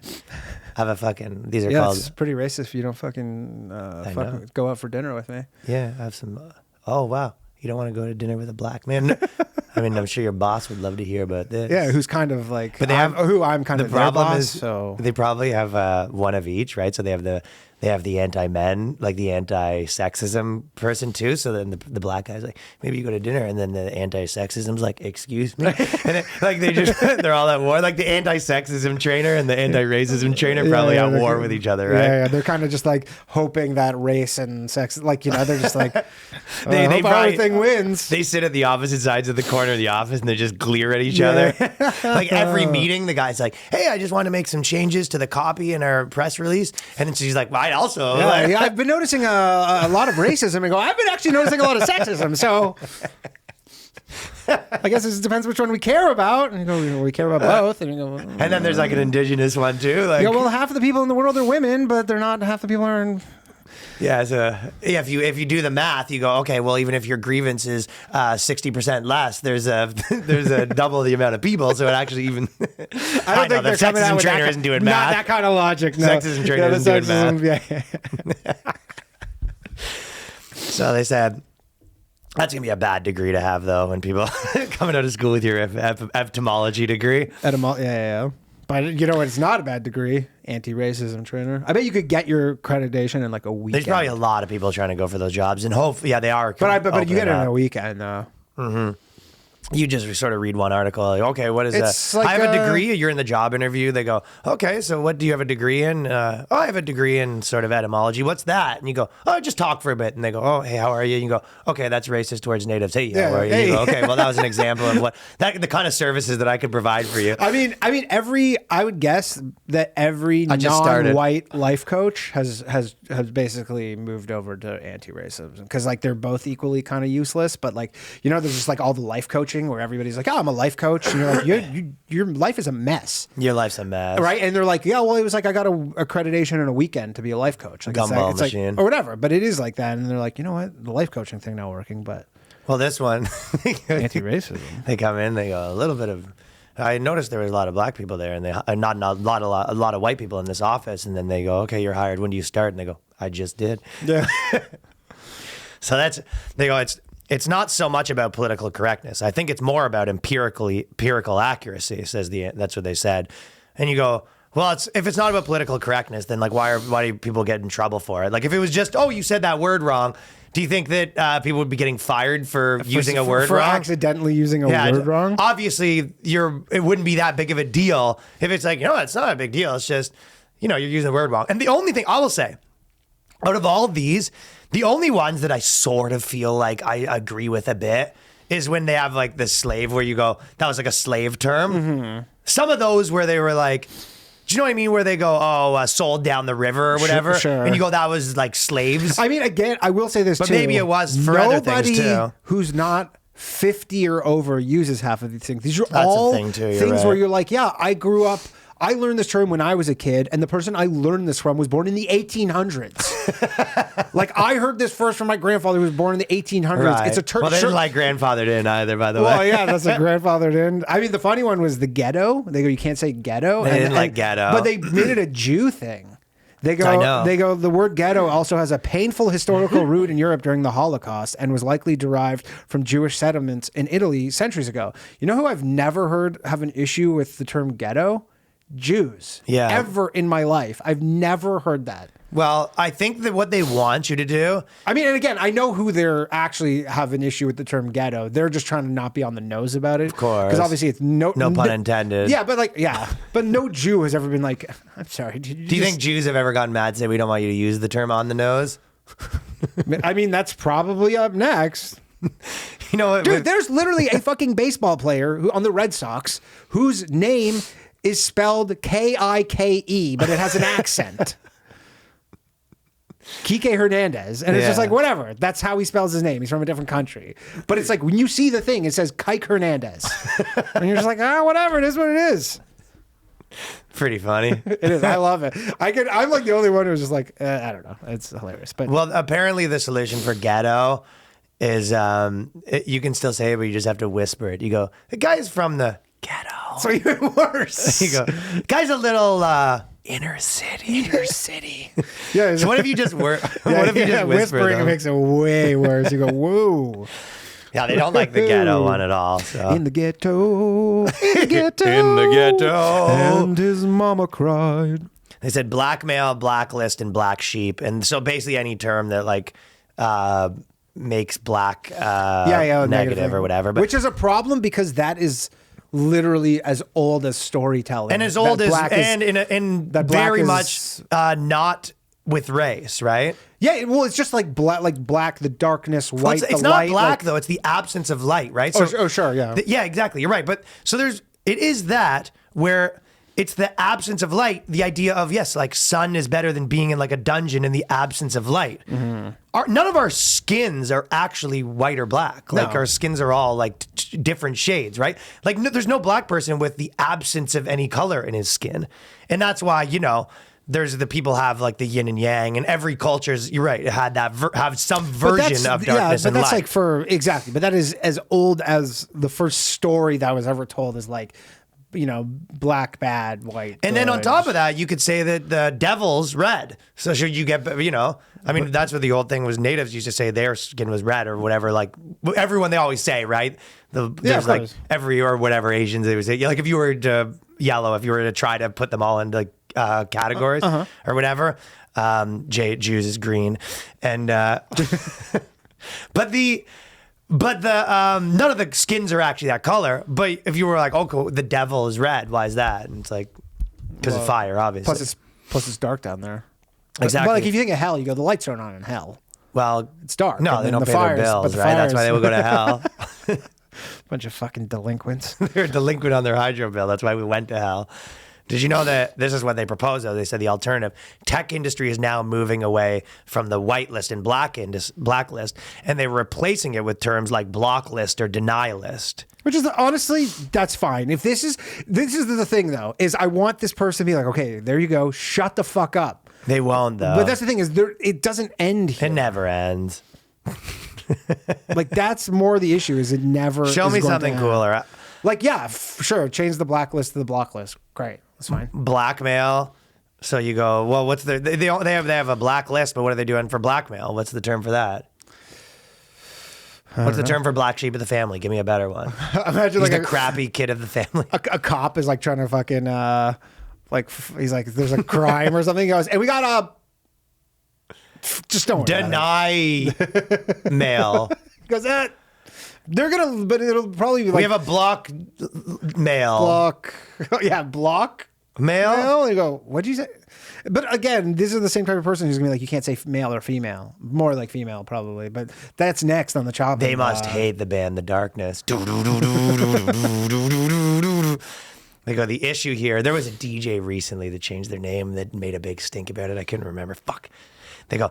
have a fucking, these are Yeah, called, it's pretty racist if you don't fucking know. go out for dinner with me. yeah, have some, oh, wow. You don't want to go to dinner with a black man? I mean, I'm sure your boss would love to hear about this. Yeah, who's kind of like, But they have who I'm kind the of their problem boss, is so they probably have one of each, right? So they have the anti-men, like the anti-sexism person too. So then the black guy's like, maybe you go to dinner, and then the anti-sexism's like, excuse me, and then, like they're all at war. Like the anti-sexism trainer and the anti-racism trainer probably at they're war kind- with each other, right? Yeah, they're kind of just like hoping that race and sex, like, you know, they're just like, They I hope probably- everything wins. They sit at the opposite sides of the corner of the office and they just glare at each other. Like every meeting, the guy's like, "Hey, I just want to make some changes to the copy in our press release," and then she's like, "Well, I also." Yeah, like- yeah, I've been noticing a lot of racism, and go, I've been actually noticing a lot of sexism. So I guess it depends which one we care about. And you go, we care about both. And you go, And then there's like an indigenous one too. Like, you go, well, half of the people in the world are women, but they're not. Half the people are. yeah, so yeah, if you do the math, you go, okay, well, even if your grievance is 60% less, there's a double the amount of people, so it actually even. I don't think the they're coming out sexism with trainer that, isn't doing not math. that kind of logic. No. Sexism trainer the isn't doing math. Yeah. So they said that's gonna be a bad degree to have though when people coming out of school with your etymology degree. Yeah. But you know what? It's not a bad degree. Anti-racism trainer. I bet you could get your accreditation in like a weekend. There's probably a lot of people trying to go for those jobs, and yeah, they are. But you get it in opening a up. weekend though. You just sort of read one article, like, okay, what is It's that? like I have a a- degree. You're in the job interview. They go, okay, so what do you have a degree in? Oh, I have a degree in sort of etymology. What's that? And you go, oh, just talk for a bit. And they go, oh, hey, how are you? And you go, okay, that's racist towards natives. Hey, how are you? hey. You go, okay, well, that was an example of the kind of services that I could provide for you. I mean, I would guess that every just started. non-white life coach has basically moved over to anti-racism because like they're both equally kind of useless. But like, you know, there's just like all the life coaching where everybody's like, oh, I'm a life coach, and you're like, your life is a mess. Your life's a mess. Right, and they're like, yeah, well, it was like I got a accreditation in a weekend to be a life coach, like, Gumball it's like, machine. or whatever. But it is like that, and they're like, you know what, the life coaching thing not working, but Well, this one, anti-racism. they come in, they go, a little bit of. I noticed there was a lot of black people there, and a lot of white people in this office. And then they go, "Okay, you're hired. When do you start?" And they go, "I just did." Yeah. So they go. It's not so much about political correctness. I think it's more about empirical accuracy. That's what they said. And you go, Well, if it's not about political correctness, then like why do people get in trouble for it? Like if it was just, you said that word wrong, do you think that people would be getting fired for using a word for wrong? accidentally using a word wrong? Obviously, it wouldn't be that big of a deal if it's like, it's not a big deal. It's just, you're using the word wrong. And the only thing I will say, out of all these, the only ones that I sort of feel like I agree with a bit is when they have like the slave where you go, that was like a slave term. Mm-hmm. Some of those where they were like, do you know what I mean? Where they go, sold down the river or whatever. Sure. And you go, that was like slaves. I mean, again, I will say this But too. maybe it was for other things, too. Nobody who's not 50 or over uses half of these things. These are That's all the thing, too. You're things right. where you're like, yeah, I grew up. I learned this term when I was a kid, and the person I learned this from was born in the 1800s. Like, I heard this first from my grandfather who was born in the 1800s. Right. It's a term. Well, they didn't like grandfather didn't either, by the way. Well, yeah, that's a grandfather didn't. I mean, the funny one was the ghetto. They go, you can't say ghetto. They didn't like ghetto. But they made it a Jew thing. They go, I know. the word ghetto also has a painful historical root in Europe during the Holocaust and was likely derived from Jewish settlements in Italy centuries ago. You know who I've never heard have an issue with the term ghetto? Jews. Yeah. Ever in my life. I've never heard that. Well, I think that what they want you to do. I mean, and again, I know who they're actually have an issue with the term ghetto. They're just trying to not be on the nose about it. Of course. Because obviously it's no pun intended. Yeah, but but no Jew has ever been like, I'm sorry. Do you think Jews have ever gotten mad and say we don't want you to use the term on the nose? I mean, that's probably up next. Dude, there's literally a fucking baseball player on the Red Sox whose name is spelled Kike, but it has an accent. Kike Hernandez. And it's just like, whatever. That's how he spells his name. He's from a different country. But it's like, when you see the thing, it says Kike Hernandez. And you're just like, whatever. It is what it is. Pretty funny. It is. I love it. I'm like the only one who's just like, I don't know. It's hilarious. But Well, apparently the solution for ghetto is you can still say it, but you just have to whisper it. You go, the guy's from the ghetto. so even worse. You go, guy's a little inner city. Inner city. Yeah. So what if you just what if you just whisper whispering them? makes it way worse. You go, whoa. Yeah, they don't like the ghetto one at all. So. In the ghetto. In the ghetto. In the ghetto. And his mama cried. They said blackmail, blacklist, and black sheep. And so basically any term that like makes black negative or whatever. But which is a problem because that is literally as old as storytelling. and as old as black and that black very is- much not with race, right? Yeah, well, it's just like black, the darkness, white, Well, it's the not light, black like- though; it's the absence of light, right? Sure, yeah. Yeah, exactly. You're right. But so it is that where it's the absence of light. The idea of yes, like sun is better than being in like a dungeon in the absence of light. Mm-hmm. None of our skins are actually white or black. Like No. our skins are all like different shades, right? Like there's no black person with the absence of any color in his skin, and that's why there's the people have like the yin and yang, and every culture's, you're right, it had that have some version of darkness but and that's light. like exactly. But that is as old as the first story that was ever told is like, black bad, white. And then on good. top of that, you could say that the devil's red. So should you get, I mean, that's what the old thing was. Natives used to say their skin was red or whatever. Like everyone, they always say, right? There's of like course. every or whatever Asians they would say. Like if you were to yellow, if you were to try to put them all into like categories or whatever, Jews is green, and but the none of the skins are actually that color. But if you were like, oh, cool, the devil is red, why is that? And it's like because of fire, obviously. Plus it's dark down there. Exactly. But like if you think of hell, you go, the lights aren't on in hell. Well, It's dark. no, And they then don't the pay fires- their but bills, the right? That's why they fires- would go to hell. Bunch of fucking delinquents. They're delinquent on their hydro bill. That's why we went to hell. Did you know that this is what they proposed, though? They said the alternative tech industry is now moving away from the whitelist and blacklist, and they're replacing it with terms like blocklist or denialist. Which is honestly, that's fine. If this is the thing though, is I want this person to be like, okay, there you go, shut the fuck up. They won't, though. But that's the thing is, it doesn't end here. It never ends. Like that's more the issue. Is it never? Show is me going something to cooler. Like yeah, sure. Change the blacklist to the block list. Great, that's fine. Blackmail. So you go, well, what's the they have a blacklist, but what are they doing for blackmail? What's the term for that? What's the term for black sheep of the family? Give me a better one. Imagine He's like the crappy kid of the family. a cop is like trying to fucking like he's like, there's a crime or something. He goes, and we got just don't worry about it. Deny mail. He goes, they're gonna, but it'll probably be like We have a block mail. block. Yeah, block Mail? You go, what'd you say? But again, these are the same type of person who's gonna be like, you can't say male or female. More like female, probably. But that's next on the chopping They must block. hate the band The Darkness. They go, the issue here, there was a DJ recently that changed their name that made a big stink about it. I couldn't remember. Fuck. They go,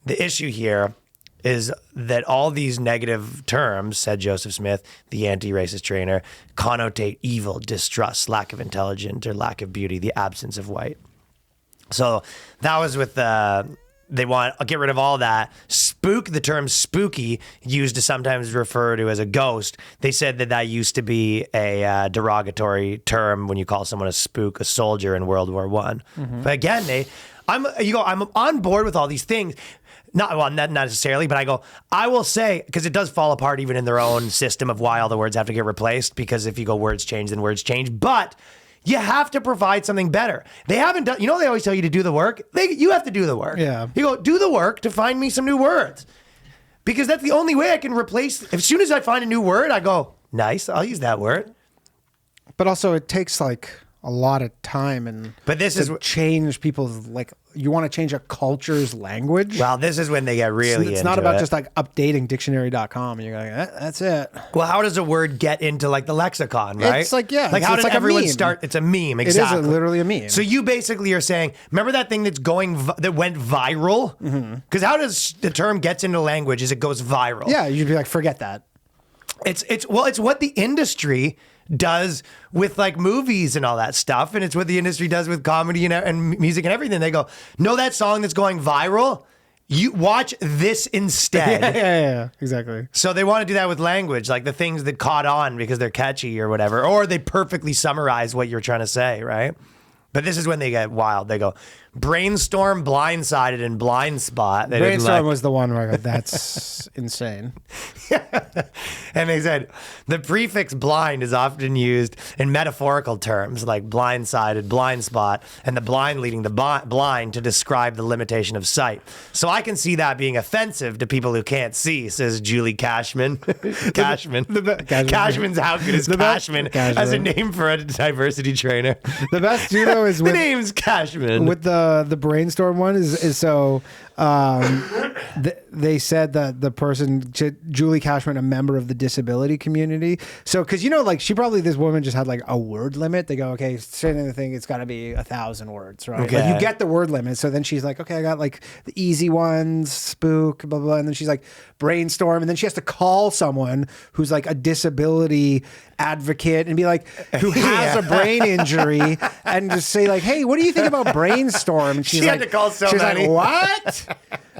the issue here is that all these negative terms, said Joseph Smith, the anti-racist trainer, connotate evil, distrust, lack of intelligence, or lack of beauty, the absence of white. So that was with they want to get rid of all that. The term spooky, used to sometimes refer to as a ghost. They said that used to be a derogatory term when you call someone a spook, a soldier in World War I. But again, I'm on board with all these things. Not necessarily, but I will say, because it does fall apart even in their own system of why all the words have to get replaced, because if you go words change, then words change. But you have to provide something better. They haven't done, they always tell you to do the work. You have to do the work. Yeah. You go, do the work to find me some new words. Because that's the only way I can replace, as soon as I find a new word, I go, nice, I'll use that word. But also, it takes like a lot of time and change people's, like, you want to change a culture's language. Well, this is when they get really it's not about just like updating dictionary.com and you're like, that's it. Well, how does a word get into like the lexicon, right? It's like, yeah. Like, how it's did like everyone a meme. start? It's a meme, exactly. It is literally a meme. So you basically are saying, remember that thing that went viral? Because how does the term gets into language is it goes viral? Yeah, you'd be like, forget that. It's what the industry does with like movies and all that stuff, and it's what the industry does with comedy and music and everything. They go, know that song that's going viral? You watch this instead. Yeah, exactly. So they want to do that with language, like the things that caught on because they're catchy or whatever, or they perfectly summarize what you're trying to say, right? But this is when they get wild. They go, brainstorm, blindsided, and blind spot. Brainstorm was the one where I go, that's insane. And they said the prefix blind is often used in metaphorical terms like blindsided, blind spot, and the blind leading the blind to describe the limitation of sight. So I can see that being offensive to people who can't see, says Julie Cashman. Cashman. Cashman's how good is Cashman as a name for a diversity trainer? The best too though is the name's Cashman. With the brainstorm one is so they said that the person, Julie Cashman, a member of the disability community. So, because like this woman just had like a word limit. They go, okay, say anything, it's got to be 1,000 words, right? Okay. Like you get the word limit. So then she's like, okay, I got like the easy ones, spook, blah, blah. And then she's like, brainstorm. And then she has to call someone who's like a disability advocate and be like, who has a brain injury and just say like, hey, what do you think about brainstorm? And she's She like, had to call so she's many. like, what?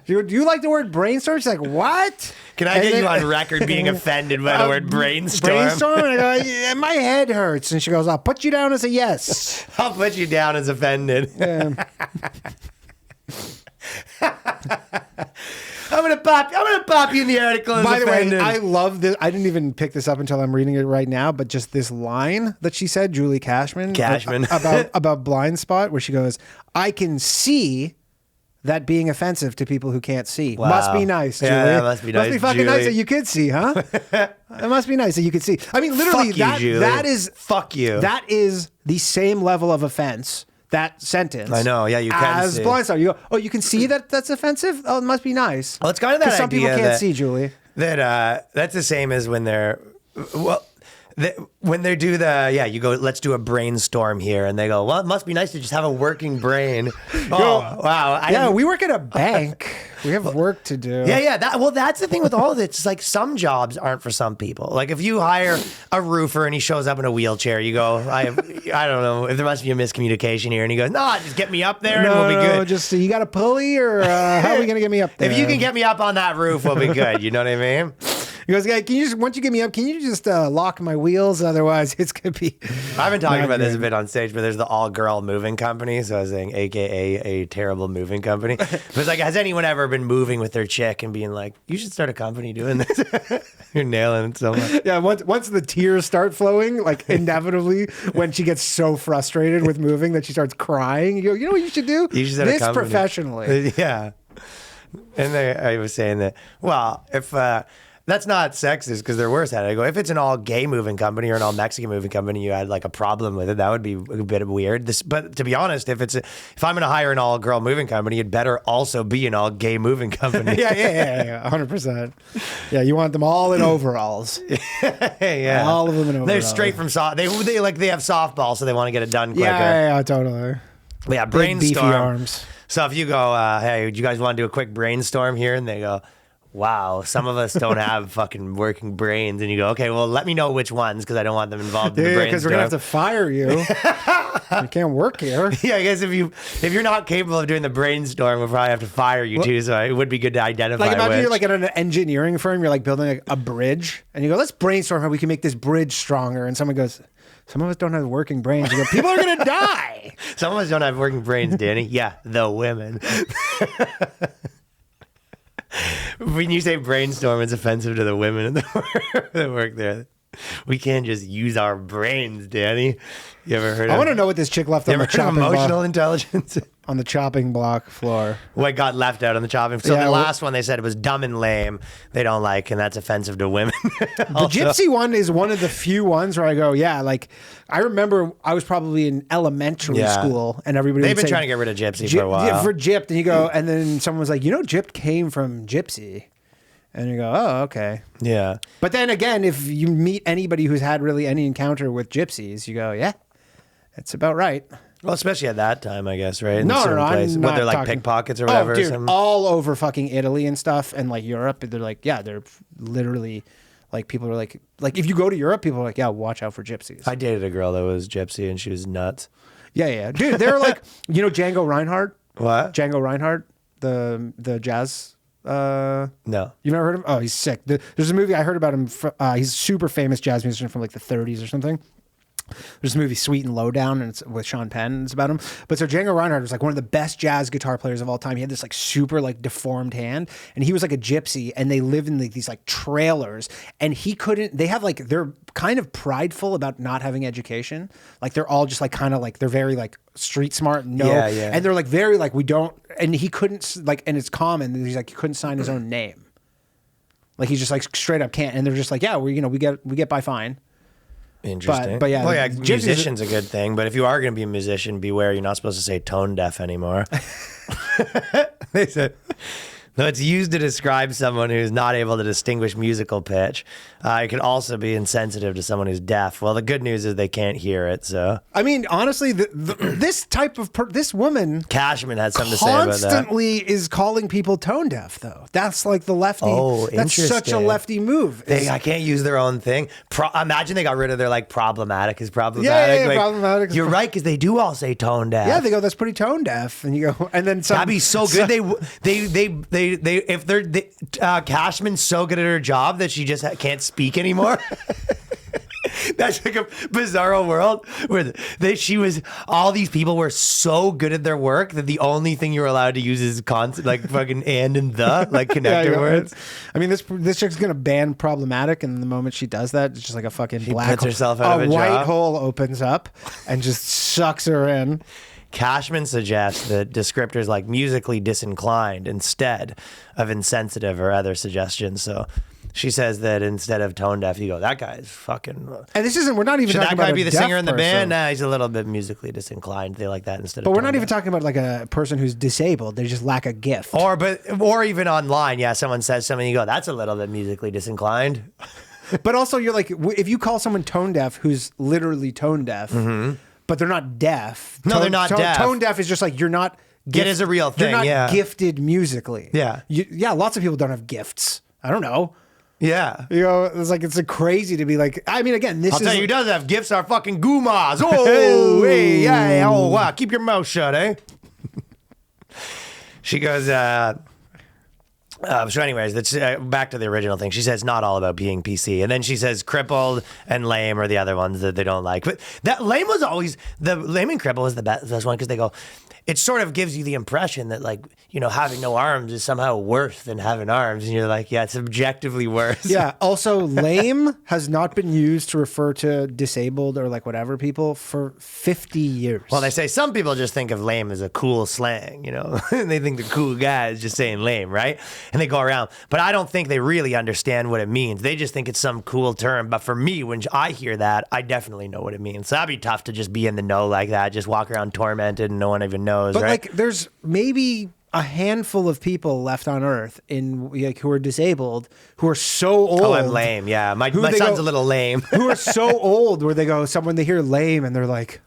Do you like the word brainstorm? She's like, what? Can I get you on record being offended by the word brainstorm? Brainstorm? And I go, yeah, my head hurts. And she goes, I'll put you down as a yes. I'll put you down as offended. I'm gonna pop you in the article as By the way, offended. I love this. I didn't even pick this up until I'm reading it right now, but just this line that she said, Julie Cashman. about blind spot, where she goes, I can see that being offensive to people who can't see. Wow. Must be nice, Julie. Yeah, must be nice, Must be fucking Julie. nice that you could see, huh? It must be nice that you could see. I mean, literally, Fuck you, Julie. that is fuck you. That is the same level of offense. That sentence. I know, yeah, you can as see. blind spot. You go, oh, you can see that that's offensive? Oh, it must be nice. Well, it's kind of that some people idea can't that- see, Julie. That's the same as when when they do you go, let's do a brainstorm here, and they go, well, it must be nice to just have a working brain. Oh, wow. We work at a bank. We have work to do. Yeah. That's the thing with all of it. It's like some jobs aren't for some people. Like if you hire a roofer and he shows up in a wheelchair, you go, I don't know if there must be a miscommunication here. And he goes, no, just get me up there and we'll be good. Just you got a pulley or how are we going to get me up there? If you can get me up on that roof, we'll be good. You know what I mean? He goes, "Yeah, can you just once you get me up, can you just lock my wheels? Otherwise, it's gonna be." I've been talking not about this a good. bit on stage, but there's the all-girl moving company. So I was saying, AKA a terrible moving company. But it's like, has anyone ever been moving with their chick and being like, "You should start a company doing this"? You're nailing it so much. Yeah, once the tears start flowing, like inevitably, when she gets so frustrated with moving that she starts crying, you go, "You know what you should do? You should start a this company." professionally." Yeah. And I was saying that, well, if that's not sexist because they're worse at it. I go, if it's an all gay moving company or an all Mexican moving company, you had like a problem with it. That would be a bit weird. But to be honest, if I'm going to hire an all girl moving company, it better also be an all gay moving company. yeah, 100%. Yeah, you want them all in overalls. Yeah, all of them in overalls. They're straight from soft. They have softball, so they want to get it done quicker. Yeah, totally. But yeah, Big, beefy brainstorm. arms. So if you go, hey, do you guys want to do a quick brainstorm here? And they go, wow, some of us don't have fucking working brains. And you go, okay, well, let me know which ones because I don't want them involved in the brainstorm. Because we're gonna have to fire you. You can't work here. Yeah, I guess if you're not capable of doing the brainstorm, we'll probably have to fire you too. So it would be good to identify. Like imagine which. you're like at an engineering firm, you're like building a bridge, and you go, "Let's brainstorm how we can make this bridge stronger." And someone goes, "Some of us don't have working brains." You go, "People are gonna die." Some of us don't have working brains, Danny. Yeah, the women. When you say brainstorm, it's offensive to the women that work there. We can't just use our brains, Danny. You ever heard I of? want to know what this chick left You on the ever heard of chopping emotional block, intelligence? on the chopping block floor. What got left out on the chopping? So Yeah, the well- last one they said it was dumb and lame. They don't like, and that's offensive to women. The gypsy one is one of the few ones where I go, yeah, like I remember I was probably in elementary Yeah. school and everybody They've would been say, trying to get rid of gypsy for a while. Yeah, for gypped, and you go, and then someone was like, gypped came from gypsy. And you go, oh, okay. Yeah. But then again, if you meet anybody who's had really any encounter with gypsies, you go, yeah, it's about right. Well, especially at that time, I guess, right? In No, certain I'm places. not What, they're like talking- pickpockets or whatever? Oh, or dude, something? all over fucking Italy and stuff, and like Europe, they're like, yeah, they're literally like people are like if you go to Europe, people are like, yeah, watch out for gypsies. I dated a girl that was gypsy and she was nuts. Yeah, dude, they're like, Django Reinhardt, What? Django Reinhardt, the jazz. No. You've never heard of him? Oh, he's sick. There's a movie I heard about him. He's a super famous jazz musician from like the 30s or something. There's a movie Sweet and Lowdown, and it's with Sean Penn, and it's about him. But so Django Reinhardt was like one of the best jazz guitar players of all time. He had this like super like deformed hand, and he was like a gypsy, and they live in like these like trailers, and they're kind of prideful about not having education. Like they're all just like kind of like they're very like street smart, Yeah. and they're like very like we don't, and he couldn't like, and it's common. He's like he couldn't sign his own name. Like he just like straight up can't, and they're just like, yeah, we get by fine. Interesting. But yeah, well, yeah, gypsies- musician's a good thing, but if you are going to be a musician, beware, you're not supposed to say tone deaf anymore. They said, no, it's used to describe someone who's not able to distinguish musical pitch. It could also be insensitive to someone who's deaf. Well, the good news is they can't hear it, so. I mean, honestly, this type of this woman Cashman had something to say about that. constantly is calling people tone deaf, though. That's like the lefty. Oh, that's such a interesting. lefty move. I can't use their own thing. Imagine they got rid of their like problematic is problematic. Yeah, Like, problematic is You're right, because they do all say tone deaf. yeah, they go, that's pretty tone deaf, and you go, and then some. That'd be so good. Cashman's so good at her job that she just can't speak anymore. That's like a bizarro world where all these people were so good at their work that the only thing you're allowed to use is like fucking and the like connector words. I mean, this chick's gonna ban problematic, and the moment she does that, it's just like a fucking black puts herself out of a white job. hole opens up and just sucks her in. Cashman suggests that descriptors like musically disinclined instead of insensitive or other suggestions. So she says that instead of tone deaf, you go, that guy's fucking. And this isn't. We're not even Should talking that guy about be a the deaf singer in the person. band? Nah, he's a little bit musically disinclined. They like that instead But of we're tone not even deaf. talking about like a person who's disabled. They just lack a gift. Or even online, yeah, someone says something, you go, that's a little bit musically disinclined. But also, you're like, if you call someone tone deaf who's literally tone deaf, but they're not deaf. No, they're not deaf. Tone deaf is just like you're not. It is a real thing, You're not yeah. gifted musically. Yeah. Yeah. Lots of people don't have gifts. I don't know. Yeah. It's crazy to be like. I mean, again, this I'll is. tell you who does have gifts are fucking goomas. Oh, hey, yeah, oh, wow. Keep your mouth shut, eh? She goes, So anyways, that's back to the original thing. She says not all about being PC. And then she says crippled and lame are the other ones that they don't like. But that lame was always, the lame and crippled was the best one because they go, it sort of gives you the impression that like, you know, having no arms is somehow worse than having arms. And you're like, yeah, it's objectively worse. Yeah. Also, lame has not been used to refer to disabled or like whatever people for 50 years. Well, they say some people just think of lame as a cool slang, you know, and they think the cool guy is just saying lame, right? And they go around. But I don't think they really understand what it means. They just think it's some cool term. But for me, when I hear that, I definitely know what it means. So that'd be tough to just be in the know like that, just walk around tormented and no one even knows. But right? like, there's maybe a handful of people left on Earth in like who are disabled, who are so old. Oh, I'm lame. Yeah, my son's a little lame. Who are so old where they go, someone they hear lame and they're like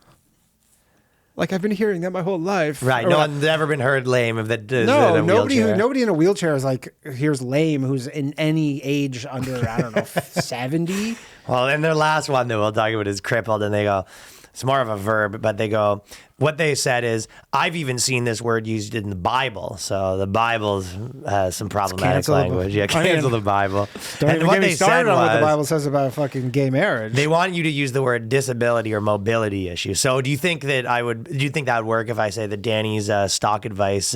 I've been hearing that my whole life. Right. Or No one's ever been heard lame if that is no, in a wheelchair. nobody in a wheelchair is like hears lame who's in any age under I don't know 70. Well, and their last one that we'll talk about is crippled, and they go, it's more of a verb, but they go, what they said is, I've even seen this word used in the Bible. So the Bible has some problematic language. Yeah, cancel the Bible. Don't And even what get me they said started on what the was, Bible says about fucking gay marriage. they want you to use the word disability or mobility issue. So do you think that do you think that would work if I say that Danny's stock advice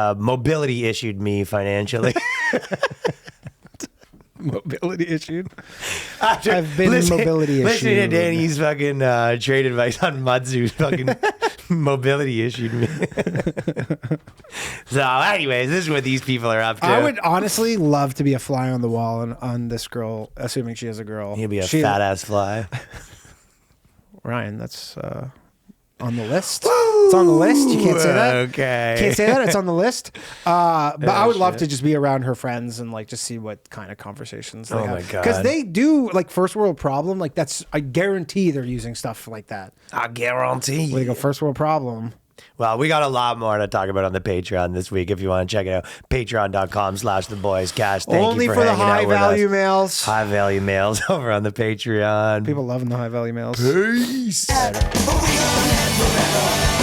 mobility issued me financially? Mobility issued. I've been mobility issued. Listening to Danny's fucking trade advice on Mudsu's fucking mobility issued me. So, anyways, this is what these people are up to. I would honestly love to be a fly on the wall on this girl, assuming she is a girl. He'd be a fat ass fly. Ryan, that's on the list. It's on the list. You can't say that. Okay. Can't say that. It's on the list. But I would love to just be around her friends and like just see what kind of conversations they have. my God. Because they do like first world problem. Like that's, I guarantee they're using stuff like that. I guarantee. Where they go first world problem. Well, we got a lot more to talk about on the Patreon this week. If you want to check it out, patreon.com/theboyscast. Thank Only you for the hanging out high with value us. males. High value males over on the Patreon. People loving the high value males. Peace. But we gonna live forever.